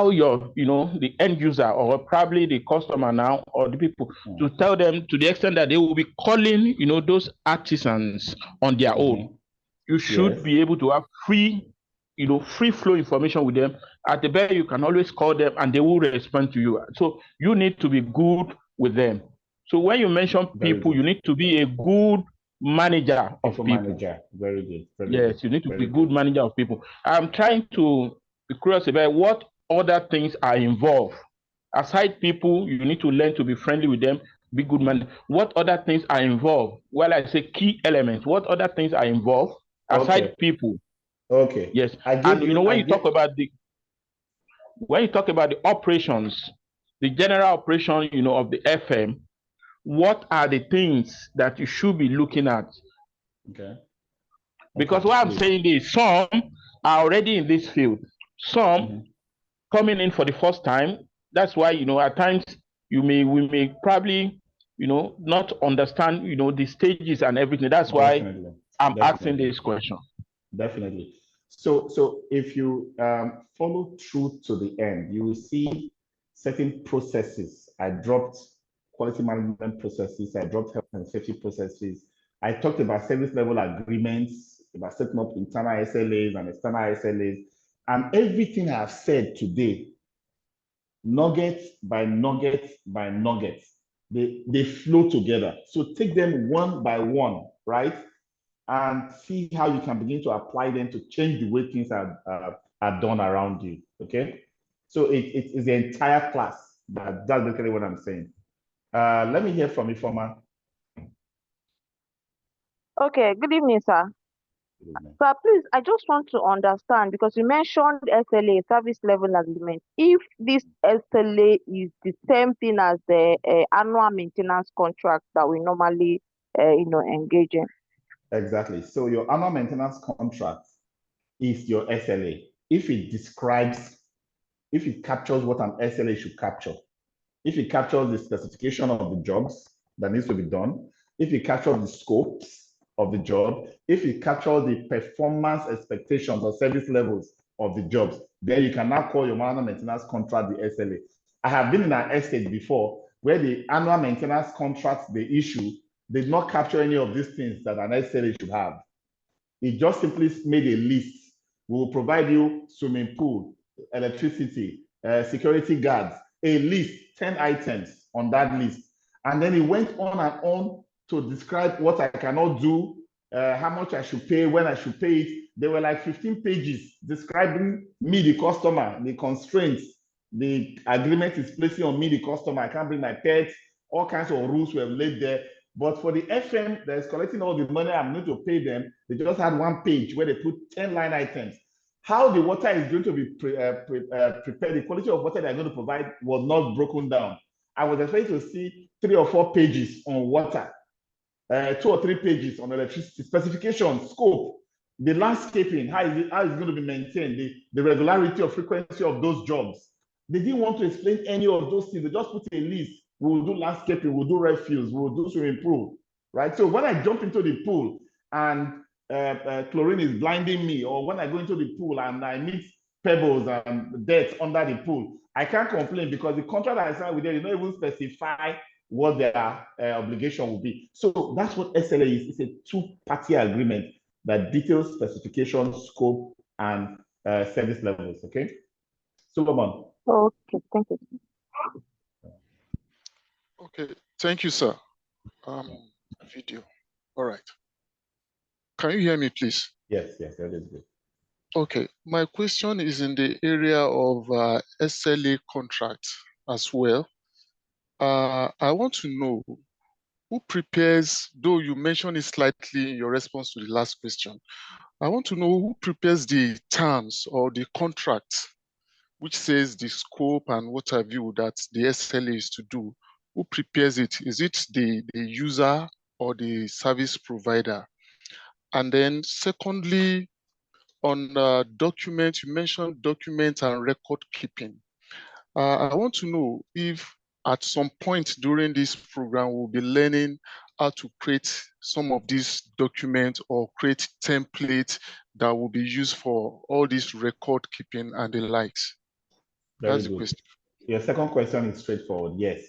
L: your, the end user or probably the customer now or the people to tell them to the extent that they will be calling, those artisans on their own. You should be able to have free flow information with them. At the best, you can always call them and they will respond to you. So you need to be good with them. So when you mention people, you need to be a good manager of people.
B: Manager. Very good. Very
L: yes,
B: good.
L: You need to
B: Very
L: be good manager of people. I'm trying to be curious about what other things are involved. Aside people, you need to learn to be friendly with them, be good man. What other things are involved? Well, I say key elements. What other things are involved aside people?
B: Okay.
L: Yes. And when you talk about the operations, the general operation, of the FM, what are the things that you should be looking at?
B: Okay.
L: Because what I'm saying is some are already in this field. Some coming in for the first time. That's why, at times we may probably, not understand, the stages and everything. That's why I'm asking this question.
B: Definitely. So if you follow through to the end, you will see certain processes. I dropped quality management processes. I dropped health and safety processes. I talked about service level agreements, about setting up internal SLAs and external SLAs, and everything I've said today, nuggets by nuggets by nuggets, they flow together. So take them one by one, right? And see how you can begin to apply them to change the way things are done around you, okay? So it is the entire class. That's basically what I'm saying. Let me hear from you, Ifoma.
K: Okay, good evening, sir. Sir, please, I just want to understand, because you mentioned SLA, service level agreement. If this SLA is the same thing as the annual maintenance contract that we normally, engage in.
B: Exactly. So your annual maintenance contract is your SLA. If it captures what an SLA should capture, if it captures the specification of the jobs that needs to be done, if it captures the scopes of the job, if it captures the performance expectations or service levels of the jobs, then you can now call your annual maintenance contract the SLA. I have been in an estate before where the annual maintenance contracts they issue did not capture any of these things that an SLA should have. It just simply made a list. We will provide you swimming pool, electricity, security guards, a list, 10 items on that list. And then it went on and on to describe what I cannot do, how much I should pay, when I should pay it. There were like 15 pages describing me, the customer, the constraints, the agreement is placing on me, the customer. I can't bring my pets, all kinds of rules were laid there. But for the FM that is collecting all the money I'm going to pay them, they just had one page where they put 10 line items. How the water is going to be prepared, the quality of water they're going to provide was not broken down. I was expecting to see 3 or 4 pages on water, 2 or 3 pages on electricity, specification, scope, the landscaping, how is it going to be maintained, the regularity or frequency of those jobs, They didn't want to explain any of those things. They just put a list. We will do landscaping, we'll do refuse, we'll do swimming pool, right? So when I jump into the pool and chlorine is blinding me, or when I go into the pool and I meet pebbles and dirt under the pool, I can't complain because the contract I signed with them did not even specify what their obligation will be. So that's what SLA is. It's a two-party agreement that details specifications, scope, and service levels, okay? Solomon.
K: Okay, thank you.
F: Okay, thank you, sir. Video. All right. Can you hear me, please?
B: Yes, that is good.
F: Okay, my question is in the area of SLA contracts as well. I want to know who prepares, though you mentioned it slightly in your response to the last question, I want to know who prepares the terms or the contract which says the scope and what have you that the SLA is to do. Who prepares it? Is it the user or the service provider? And then secondly, on documents, you mentioned documents and record keeping. I want to know if at some point during this program, we'll be learning how to create some of these documents or create templates that will be used for all this record keeping and the likes.
B: Very good. Your second question is straightforward. Yes.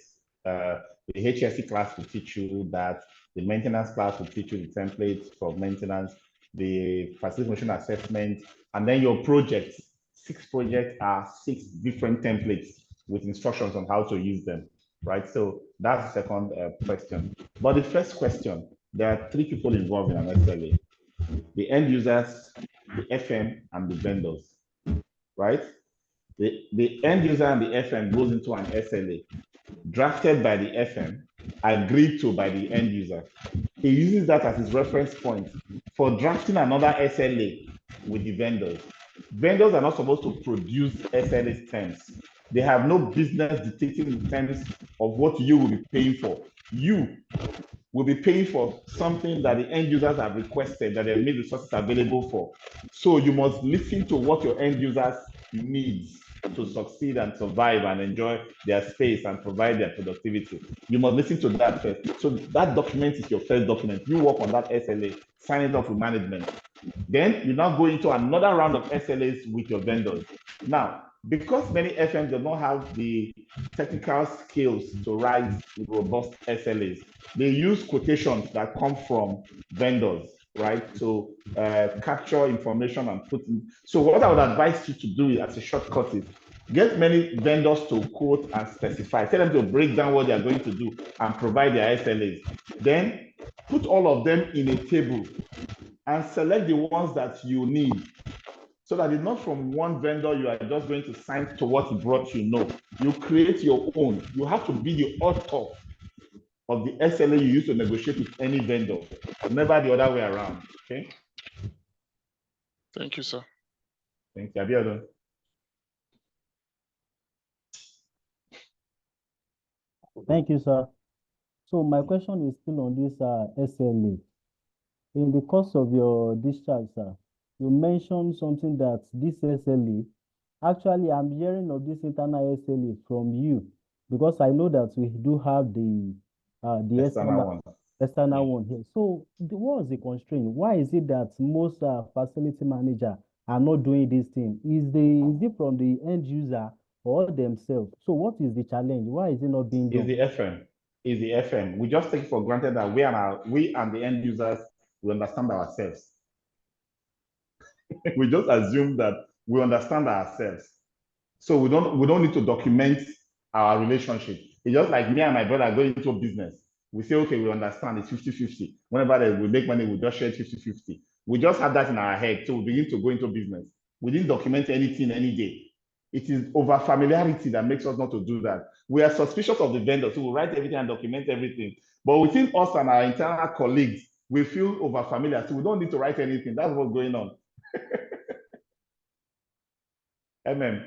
B: The HSC class will teach you that. The maintenance class will teach you the templates for maintenance, the facility motion assessment, and then your projects. 6 projects are 6 different templates with instructions on how to use them, right? So that's the second question. But the first question, there are 3 people involved in an SLA. The end users, the FM, and the vendors, right? The end user and the FM goes into an SLA drafted by the FM, agreed to by the end user. He uses that as his reference point for drafting another SLA with the vendors. Vendors are not supposed to produce SLA terms. They have no business dictating the terms of what you will be paying for. You will be paying for something that the end users have requested, that they made resources available for. So you must listen to what your end users needs to succeed and survive and enjoy their space and provide their productivity. You must listen to that first. So that document is your first document. You work on that SLA, sign it off with management. Then you now go into another round of SLAs with your vendors. Now, because many FMs do not have the technical skills to write robust SLAs, they use quotations that come from vendors, right? To capture information and put in. So what I would advise you to do as a shortcut is get many vendors to quote and specify. Tell them to break down what they are going to do and provide their SLAs. Then put all of them in a table and select the ones that you need, so that it's not from one vendor you are just going to sign to what he brought you. No, you create your own. You have to be the author of the SLA you use to negotiate with any vendor, never the other way around. Okay.
F: Thank you, sir.
B: Thank you, Abiodun.
U: Thank you, sir. So my question is still on this SLA. In the course of your discharge, sir, you mentioned something that this SLA, actually I'm hearing of this internal SLA from you, because I know that we do have the external one here. So what is the constraint? Why is it that most facility managers are not doing this thing? Is it from the end user or themselves? So what is the challenge? Why is it not being done?
B: Is the FM. We just take it for granted that we and the end users we understand ourselves. We just assume that we understand ourselves. So we don't need to document our relationship. It's just like me and my brother going into business. We say, okay, we understand it's 50-50. Whenever we make money, we just share 50-50. We just have that in our head. So we begin to go into business. We didn't document anything any day. It is over familiarity that makes us not to do that. We are suspicious of the vendor, so we write everything and document everything. But within us and our internal colleagues, we feel over familiar, so we don't need to write anything. That's what's going on. MM.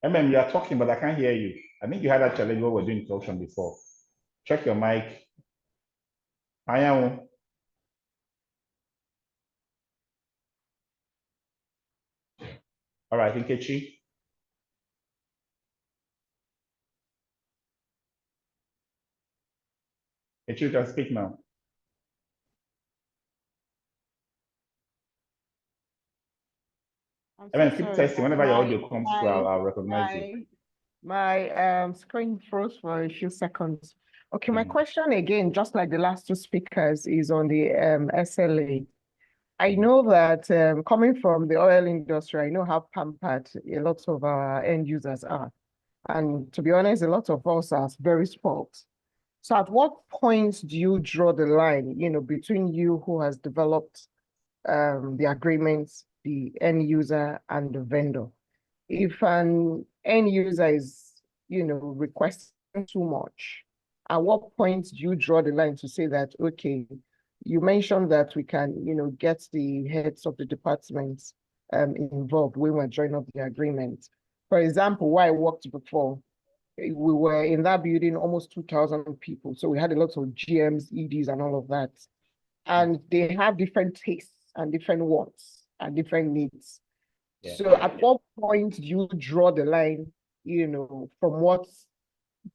B: You are talking, but I can't hear you. I think you had that challenge when we were doing introduction before. Check your mic. Ayahu. All right, Nkechi. Nkechi, you can speak now.
A: I'm
B: I mean,
A: so
B: keep
A: sorry,
B: testing.
A: but
B: Whenever your audio comes through, I'll recognize you.
A: My screen froze for a few seconds. Okay, my question again, just like the last two speakers, is on the SLA. I know that coming from the oil industry, I know how pampered a lot of our end users are. And to be honest, a lot of us are very spoiled. So at what point do you draw the line, between you who has developed the agreements, the end user and the vendor? If an end user is, requesting too much, at what point do you draw the line to say that, okay, you mentioned that we can, get the heads of the departments involved when we're drawing up the agreement. For example, where I worked before, we were in that building almost 2,000 people. So we had a lot of GMs, EDs, and all of that. And they have different tastes and different wants and different needs.
B: Yeah.
A: So at what point do you draw the line, from what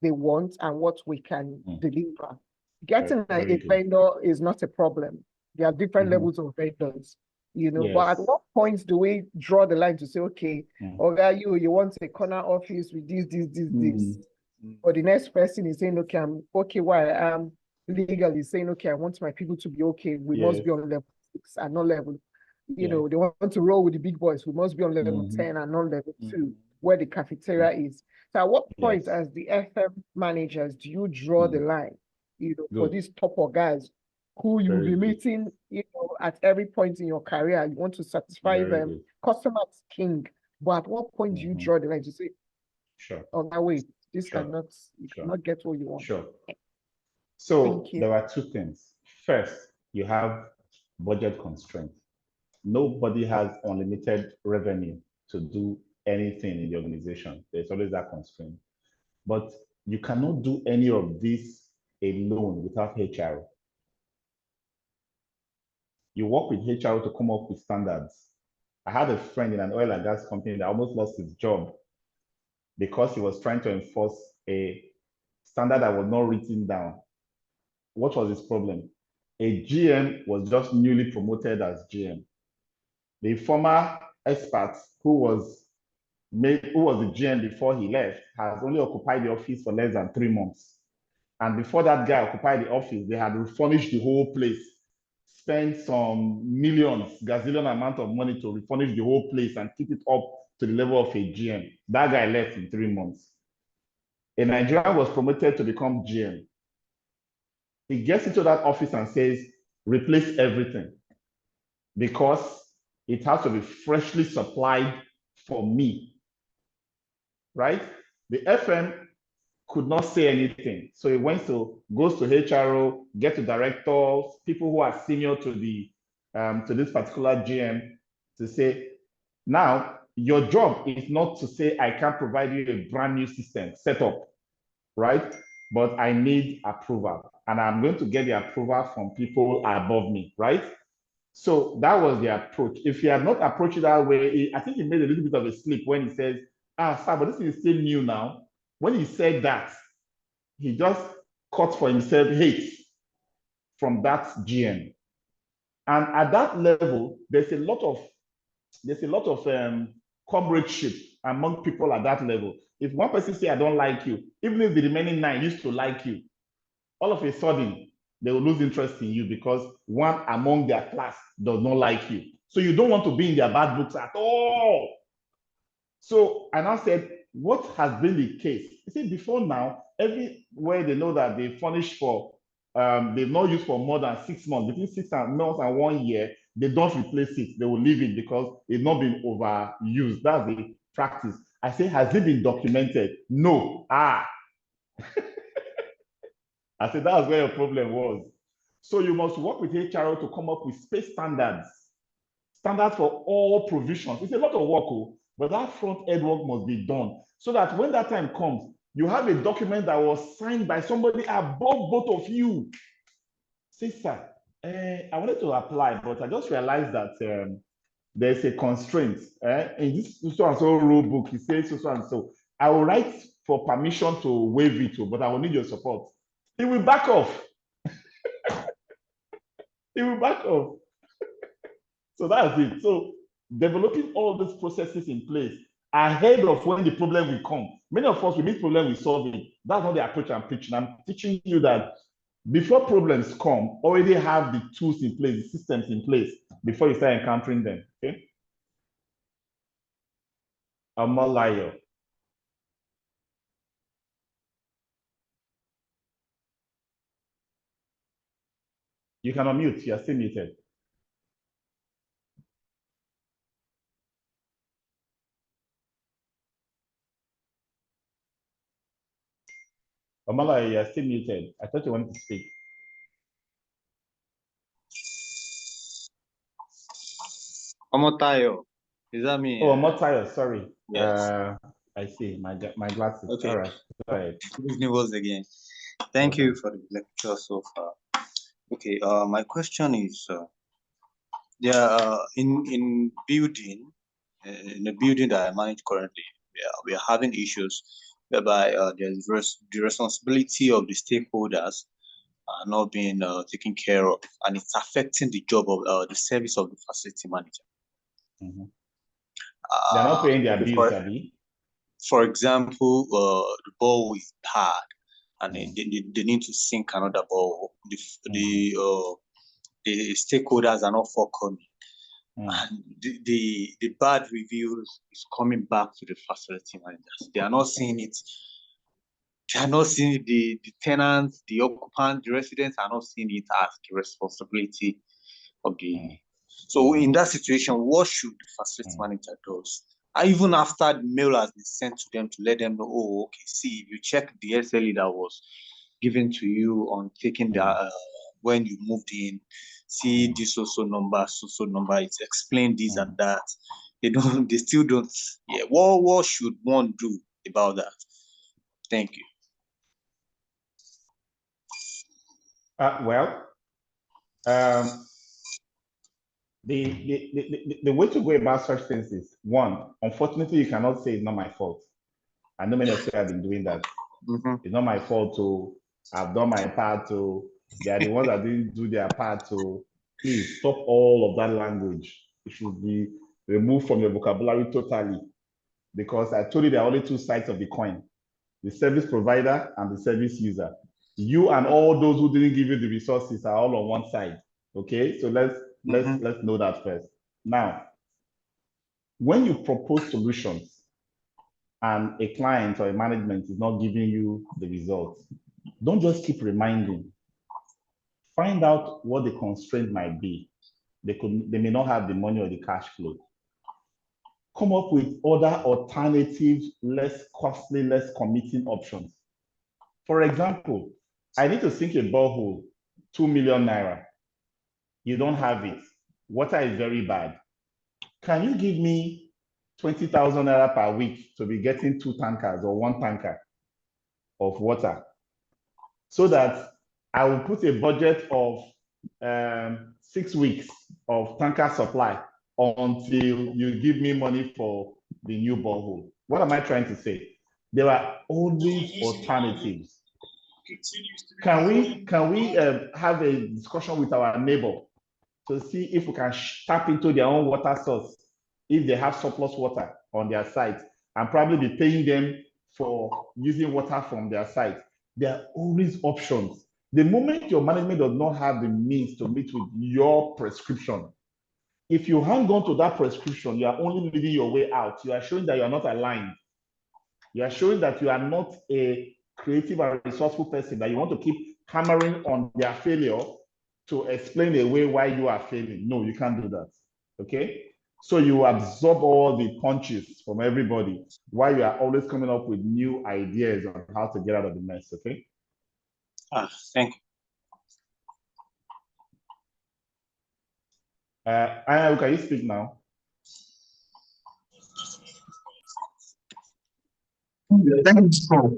A: they want and what we can deliver? Getting a vendor is not a problem. There are different levels of vendors, but at what point do we draw the line to say, okay, or you want a corner office with this. Or the next person is saying, okay, I'm okay, legally saying, okay, I want my people to be okay. We must be on level 6 and not level. They want to roll with the big boys. We must be on level 10 and not level 2, where the cafeteria is. So at what point, as the FM managers, do you draw the line, for these top guys who you will be meeting, at every point in your career? You want to satisfy them. Customers king. But at what point do you draw the line to say, on that way, this cannot, you cannot get what you want?
B: Sure. So there are two things. First, you have budget constraints. Nobody has unlimited revenue to do anything in the organization. There's always that constraint. But you cannot do any of this alone without HR. You work with HR to come up with standards. I had a friend in an oil and gas company that almost lost his job because he was trying to enforce a standard that was not written down. What was his problem? A GM was just newly promoted as GM. The former expert who was the GM before he left has only occupied the office for less than 3 months. And before that guy occupied the office, they had refurnished the whole place, spent some millions, gazillion amount of money to refurnish the whole place and keep it up to the level of a GM. That guy left in 3 months. A Nigerian was promoted to become GM. He gets into that office and says, replace everything because it has to be freshly supplied for me, right? The FM could not say anything. So he goes to HRO, get to directors, people who are senior to this particular GM to say, now your job is not to say, I can't provide you a brand new system set up, right? But I need approval. And I'm going to get the approval from people above me, right? So that was the approach. If he had not approached it that way, I think he made a little bit of a slip when he says, sir, but this is still new now. When he said that, he just caught for himself hate from that GM. And at that level, there's a lot of comradeship among people at that level. If one person say, I don't like you, even if the remaining 9 used to like you, all of a sudden, they will lose interest in you because one among their class does not like you. So you don't want to be in their bad books at all. So I now said, what has been the case? You see, before now, everywhere they know that they furnish for, they've not used for more than 6 months, between 6 months and 1 year, they don't replace it. They will leave it because it's not been overused. That's the practice. I say, has it been documented? No. I said, that's where your problem was. So you must work with HRO to come up with space standards for all provisions. It's a lot of work, but that front end work must be done so that when that time comes, you have a document that was signed by somebody above both of you. Sister, I wanted to apply, but I just realized that there's a constraint. In this so and so rule book, it says so and so. I will write for permission to waive it, but I will need your support. It will back off. It will back off. So that's it. So developing all these processes in place ahead of when the problem will come. Many of us, we meet problem, we solve it. That's not the approach I'm preaching. I'm teaching you that before problems come, already have the tools in place, the systems in place before you start encountering them. Okay. I'm not liar. You can unmute, you're still muted. Omala, you're still muted. I thought you wanted to speak.
C: Omotayo, is that me?
B: Oh, Omotayo, sorry.
C: Yes.
B: I see, my glasses.
C: Okay.
B: All right, go ahead.
C: Good evening once again. Thank you for the lecture so far. Okay, my question is, in building, in the building that I manage currently, we are having issues whereby the responsibility of the stakeholders are not being taken care of, and it's affecting the job of the service of the facility manager.
B: Mm-hmm. They're not paying their bills, Abby.
C: For example, the ball is bad, and they need to sink another ball. The stakeholders are not forthcoming. And the bad reviews is coming back to the facility managers. They are not seeing it. They are not seeing the tenants, the occupants, the residents are not seeing it as the responsibility of the. So in that situation, what should the facility manager do? Even after the mail has been sent to them to let them know, oh, okay, see, if you check the SLE that was given to you on taking the when you moved in, see this also number, it's explained this and that. They still don't. Yeah, what should one do about that? Thank you.
B: The way to go about such things is, one, unfortunately, you cannot say it's not my fault. I know many of you have been doing that. It's not my fault to I've done my part to. They are the ones that didn't do their part to. Please stop all of that language. It should be removed from your vocabulary totally. Because I told you there are only two sides of the coin: the service provider and the service user. You and all those who didn't give you the resources are all on one side. Okay, so let's know that first. Now, when you propose solutions and a client or a management is not giving you the results, don't just keep reminding. Find out what the constraint might be. They may not have the money or the cash flow. Come up with other alternatives, less costly, less committing options. For example, I need to sink a borehole, 2 million naira. You don't have it. Water is very bad. Can you give me 20,000 naira per week to be getting 2 tankers or 1 tanker of water, so that I will put a budget of 6 weeks of tanker supply until you give me money for the new borehole? What am I trying to say? There are always alternatives. Can we have a discussion with our neighbor to see if we can tap into their own water source, if they have surplus water on their site, and probably be paying them for using water from their site? There are always options. The moment your management does not have the means to meet with your prescription, if you hang on to that prescription, you are only leading your way out. You are showing that you are not aligned. You are showing that you are not a creative and resourceful person, that you want to keep hammering on their failure to explain away why you are failing. No, you can't do that. Okay? So you absorb all the punches from everybody while you are always coming up with new ideas on how to get out of the mess. Okay?
C: Thank you.
B: Aya, can you speak now?
Q: Thank you for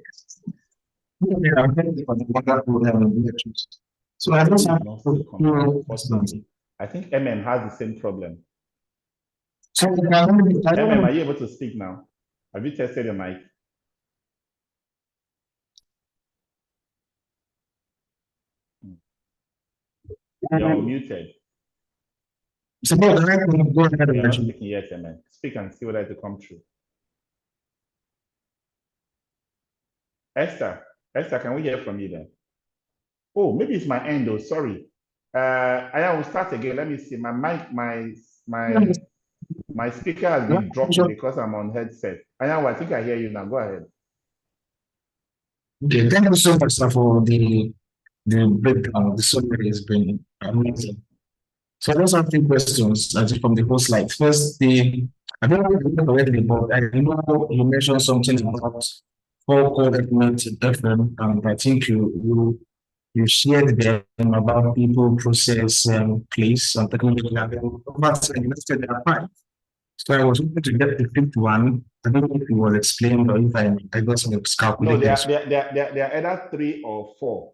Q: the wonderful lectures. So I just have
B: not still coming out forcibly. I think has the same problem.
Q: So
B: are you able to speak now? Have you tested your mic? You're muted.
Q: Suppose I can go ahead
B: You're
Q: and
B: not speaking yet, Speak and see whether it will come true. Esther, can we hear from you then? Oh, maybe it's my end though. Sorry. I will start again. Let me see. My mic, my speaker has been dropping because I'm on headset. I think I hear you now. Go ahead.
Q: Okay, thank you so much, sir, for the breakdown. The summary has been amazing. So I just have three questions from the whole slide. First, I don't know if you already, but I know you mentioned something about four core elements in FM, and I think you shared them about people, process, place, and technology, and then over time you listed there are five. So I was hoping to get the fifth one. I don't know if you will explain or if I got some calculations.
B: No, there are either 3 or 4.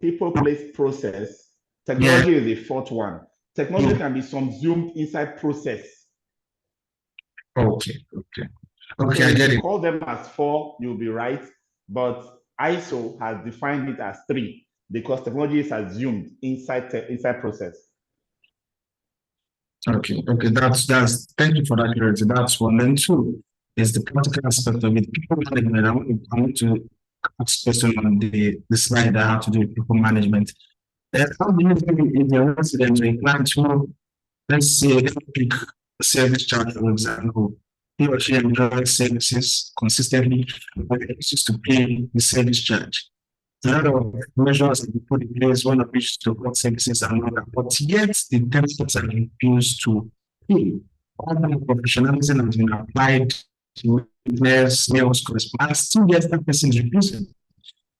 B: People, place, process. Technology is the fourth one. Technology can be subsumed inside process.
Q: Okay,
B: So
Q: I get
B: if you
Q: it.
B: call them as 4, you'll be right. But ISO has defined it as 3 because technology is assumed inside process.
Q: Okay, that's thank you for that clarity. That's one. Then two is the practical aspect of it. People management. I want to ask question on the slide that have to do with people management. How do you do if your resident or a client who, let's say, they pick a service charge, for example, he or she enjoys services consistently, but they used to pay the service charge. A lot of measures have been put in place, one of which to support services and other, but yet the templates are refused to pay. All the professionalism has been applied to witness, mails, correspondence, still yet that person is refusing.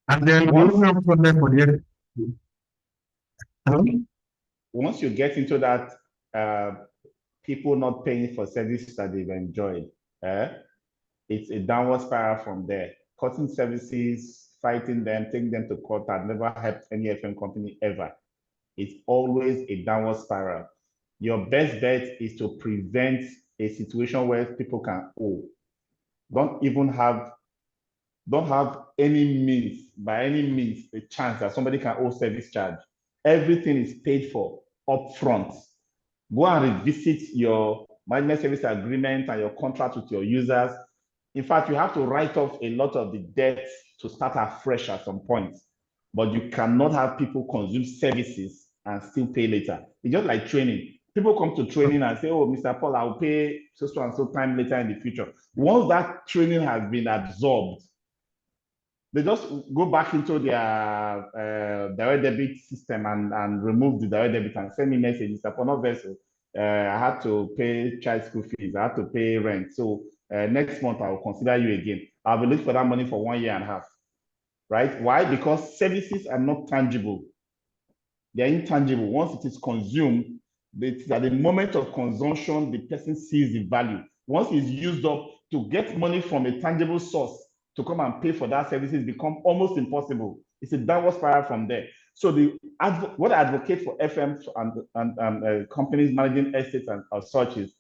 Q: And then we don't have problem for the other.
B: Once you get into that people not paying for services that they've enjoyed, it's a downward spiral from there. Cutting services, fighting them, taking them to court has never helped any FM company ever. It's always a downward spiral. Your best bet is to prevent a situation where people can owe. Don't have any means, by any means, a chance that somebody can owe service charge. Everything is paid for upfront. Go and revisit your management service agreement and your contract with your users. In fact, you have to write off a lot of the debts to start afresh at some point. But you cannot have people consume services and still pay later. It's just like training. People come to training and say, oh, Mr. Paul, I'll pay so and so time later in the future. Once that training has been absorbed, they just go back into their direct debit system and remove the direct debit and send me messages upon no vessel. I had to pay child school fees. I had to pay rent. So next month I will consider you again. I'll be looking for that money for 1.5 years, right? Why? Because services are not tangible. They are intangible. Once it is consumed, it's at the moment of consumption, the person sees the value. Once it's used up, to get money from a tangible source to come and pay for that services become almost impossible. It's a downward spiral from there. So what I advocate for FM and companies managing assets and such is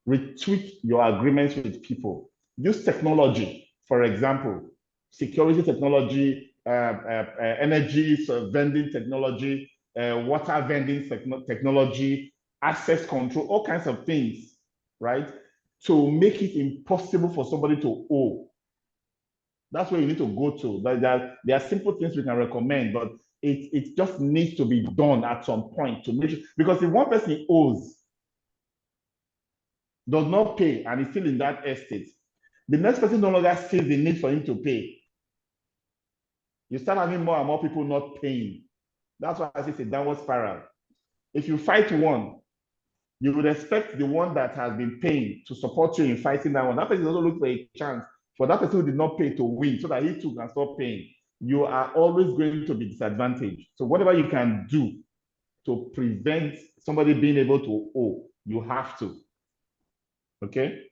B: retweak your agreements with people. Use technology, for example, security technology, energy vending technology, water vending technology, access control, all kinds of things, right? To make it impossible for somebody to owe. That's where you need to go to. There are simple things we can recommend, but it just needs to be done at some point to make sure, because if one person owes, does not pay, and is still in that estate, the next person no longer sees the need for him to pay. You start having more and more people not paying. That's why I say it's a downward spiral. If you fight one, you would expect the one that has been paying to support you in fighting that one. That person also look for a chance for that person who did not pay to win so that he too can stop paying. You are always going to be disadvantaged. So whatever you can do to prevent somebody being able to owe, you have to. Okay?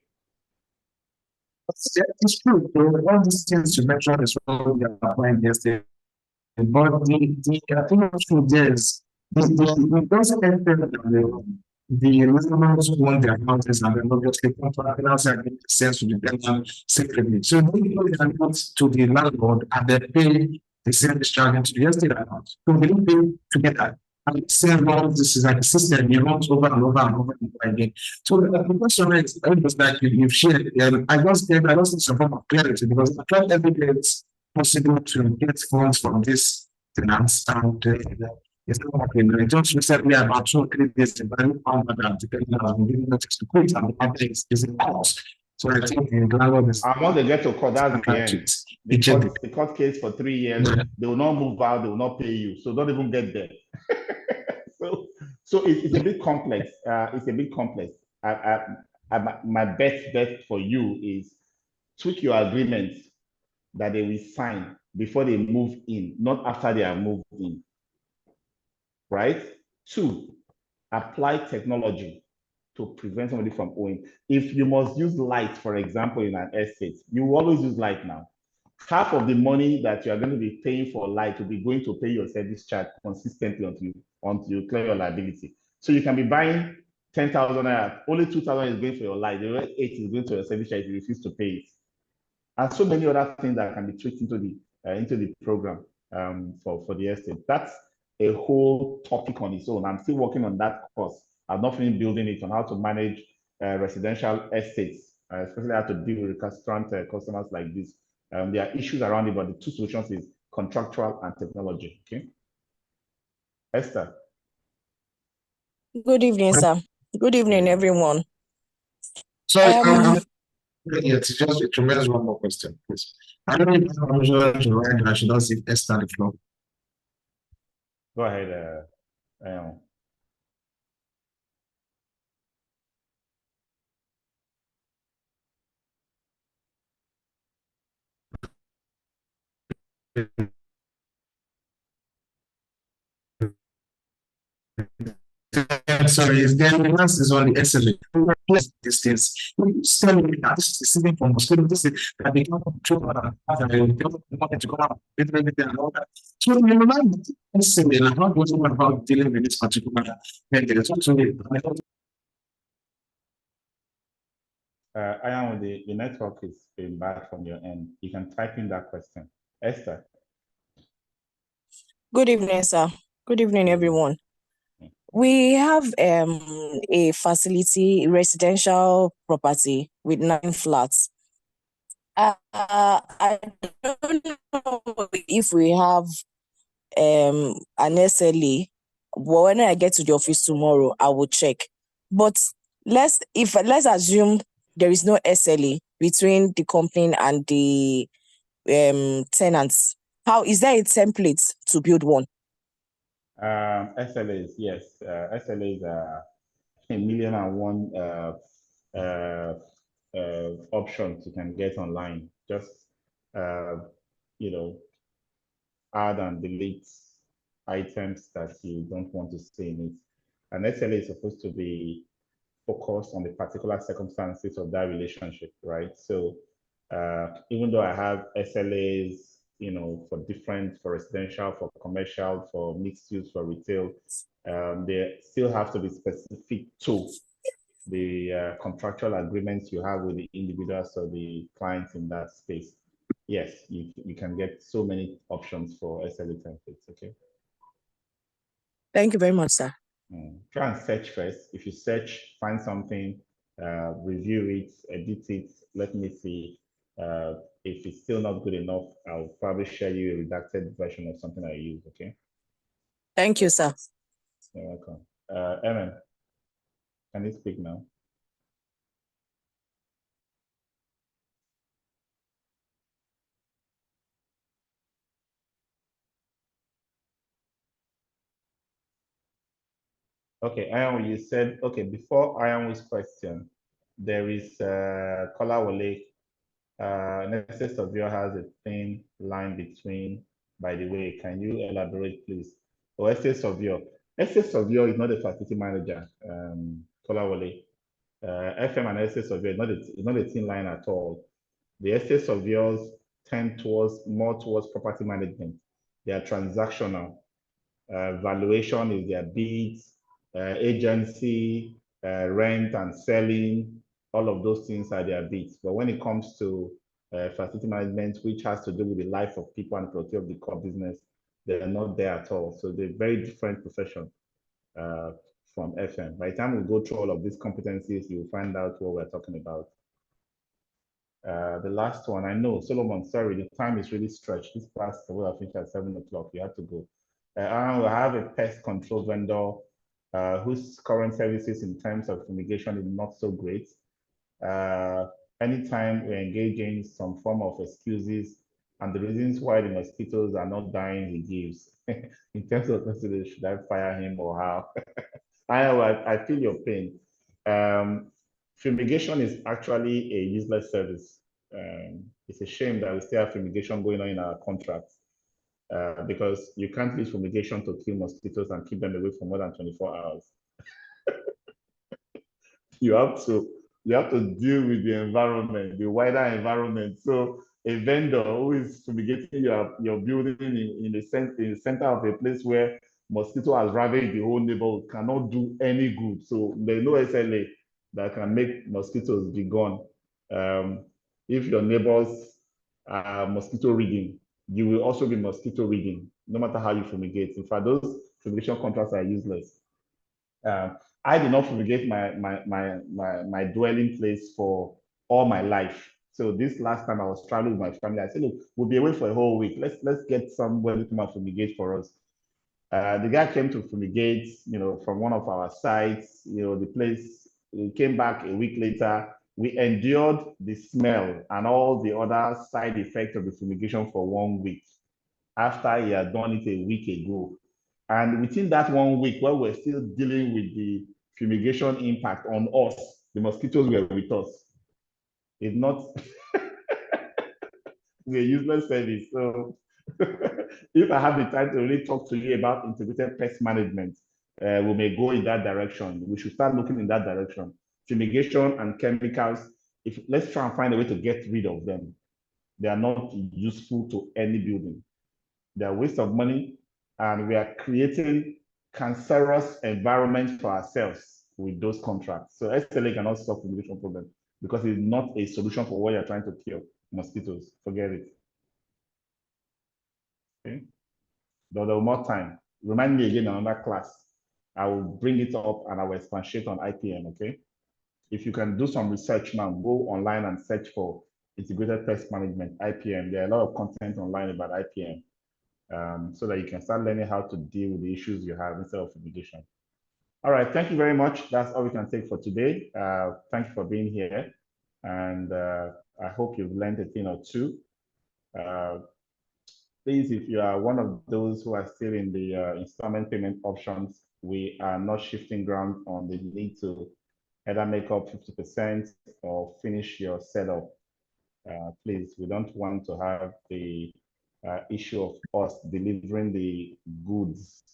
Q: It's true. All these things you mentioned is what we are applying yesterday. but I think there's the doesn't the listeners want their houses and then obviously contracting outside make sense to the tenant separately. So they can go to the landlord and they pay the same discharge into the estate account. So they don't pay together. And same runs, this is like a system, you runs over and over and over and over again. So the question is almost like you've shared, I just need some form of clarity because I tried every day it's possible to get funds from this finance and it's not working. I just recently about 2 or 3 days ago, I found that the government has been giving notice to quit and the public is in court. So I think the landlord is.
B: And once they get to court, that's the end. The court case for 3 years, they will not move out, they will not pay you. So don't even get there. So it's a bit complex. It's a bit complex. My best bet for you is tweak your agreement that they will sign before they move in, not after they are moved in. Right? 2, apply technology to prevent somebody from owing. If you must use light, for example, in an estate, you will always use light now. Half of the money that you are going to be paying for light will be going to pay your service charge consistently until you clear your liability. So you can be buying 10,000 naira, only 2,000 is going for your light, the rest 8 is going to your service charge if you refuse to pay it. And so many other things that can be tweaked into the program for the estate. That's a whole topic on its own. I'm still working on that course. I've not finished building it on how to manage residential estates, especially how to deal with recalcitrant customers like this. There are issues around it, but the 2 solutions is contractual and technology. Okay, Esther.
O: Good evening, sir. Good evening, everyone.
Q: Sorry, it's just a tremendous one more question, please. I don't know if I'm sure I should not see Esther the floor.
B: Go ahead,
Q: Sorry, is there anyone else is on the SLA? Distance. Tell me that this is sitting from mosquito. This is that they can't control wanted to come out with everything and all that. So you remind SLA and how goes on about dealing with this particular vendor.
B: I am the network is been bad from your end. You can type in that question. Esther.
O: Good evening, sir. Good evening, everyone. We have a facility, residential property with 9 flats. I don't know if we have an SLA, but when I get to the office tomorrow, I will check. But let's assume there is no SLA between the company and the tenants. How is there a template to build one?
B: SLAs, yes. SLAs are 1,000,001 options you can get online. Just add and delete items that you don't want to see in it. An SLA is supposed to be focused on the particular circumstances of that relationship, right? So even though I have SLAs, for residential, for commercial, for mixed use, for retail, they still have to be specific to the contractual agreements you have with the individuals or the clients in that space. Yes, you can get so many options for SLA templates, okay?
O: Thank you very much, sir.
B: Try and search first. If you search, find something, review it, edit it, let me see. If it's still not good enough, I'll probably share you a redacted version of something I use, okay?
O: Thank you, sir.
B: You're welcome. Emin, can you speak now? Okay, Ayan, you said, okay, before Ayan's question, there is Kolawole. Nexus of your has a thin line between, by the way, can you elaborate, please? Oh, SS of your is not a facility manager, Kolawole. FM and SS of your is not a thin line at all. The SS of yours tend more towards property management. they are transactional. Valuation is their bids, agency, rent and selling, all of those things are their bids. But when it comes to facility management, which has to do with the life of people and productivity of the core business, they are not there at all. So they're very different profession from FM. By the time we go through all of these competencies, you'll find out what we're talking about. The last one, I know, Solomon, sorry, the time is really stretched. This class will finish at 7 o'clock. You have to go. We have a pest control vendor whose current services in terms of fumigation is not so great. Anytime we engage in some form of excuses and the reasons why the mosquitoes are not dying, he gives. In terms of should I fire him or how? I feel your pain. Fumigation is actually a useless service. It's a shame that we still have fumigation going on in our contracts because you can't use fumigation to kill mosquitoes and keep them away for more than 24 hours. You have to deal with the environment, the wider environment. So a vendor who is fumigating your building in the center of a place where mosquito has ravaged the whole neighborhood cannot do any good. So there's no SLA that can make mosquitoes be gone. If your neighbors are mosquito reading, you will also be mosquito reading, no matter how you fumigate. In fact, those fumigation contracts are useless. I did not fumigate my dwelling place for all my life. So this last time I was traveling with my family, I said, look, we'll be away for a whole week. Let's get somebody to come and fumigate for us. The guy came to fumigate, from one of our sites, the place, he came back a week later. We endured the smell and all the other side effects of the fumigation for 1 week after he had done it a week ago. And within that 1 week, while we're still dealing with the fumigation impact on us, the mosquitoes were with us. It's not it's a useless service. So if I have the time to really talk to you about integrated pest management, we may go in that direction. We should start looking in that direction. Fumigation and chemicals, let's try and find a way to get rid of them. They are not useful to any building. They are a waste of money, and we are creating cancerous environment for ourselves with those contracts. So SLA cannot solve the fumigation problem because it's not a solution for what you're trying to kill, mosquitoes. Forget it. Okay. There will more time. Remind me again in another class. I will bring it up and I will expatiate on IPM, okay? If you can do some research now, go online and search for integrated pest management, IPM. There are a lot of content online about IPM. So that you can start learning how to deal with the issues you have instead of fumigation. All right, thank you very much. That's all we can take for today. Thank you for being here. And I hope you've learned a thing or two. Please, if you are one of those who are still in the installment payment options, we are not shifting ground on the need to either make up 50% or finish your setup. Please, we don't want to have the issue of us delivering the goods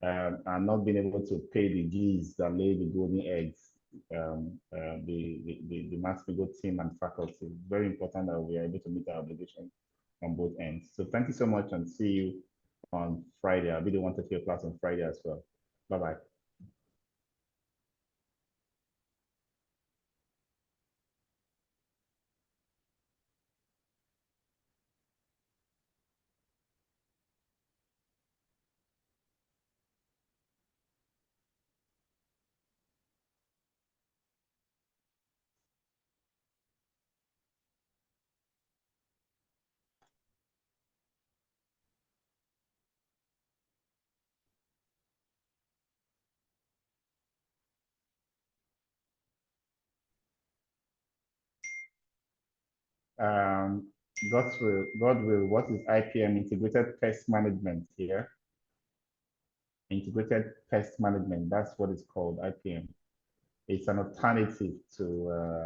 B: and not being able to pay the geese that lay the golden eggs, the Max-Migold team and faculty. It's very important that we are able to meet our obligations on both ends. So thank you so much and see you on Friday. I'll be the one to take your class on Friday as well. Bye-bye. God will, what is IPM? Integrated Pest Management here. Integrated Pest Management, that's what it's called, IPM. It's an alternative to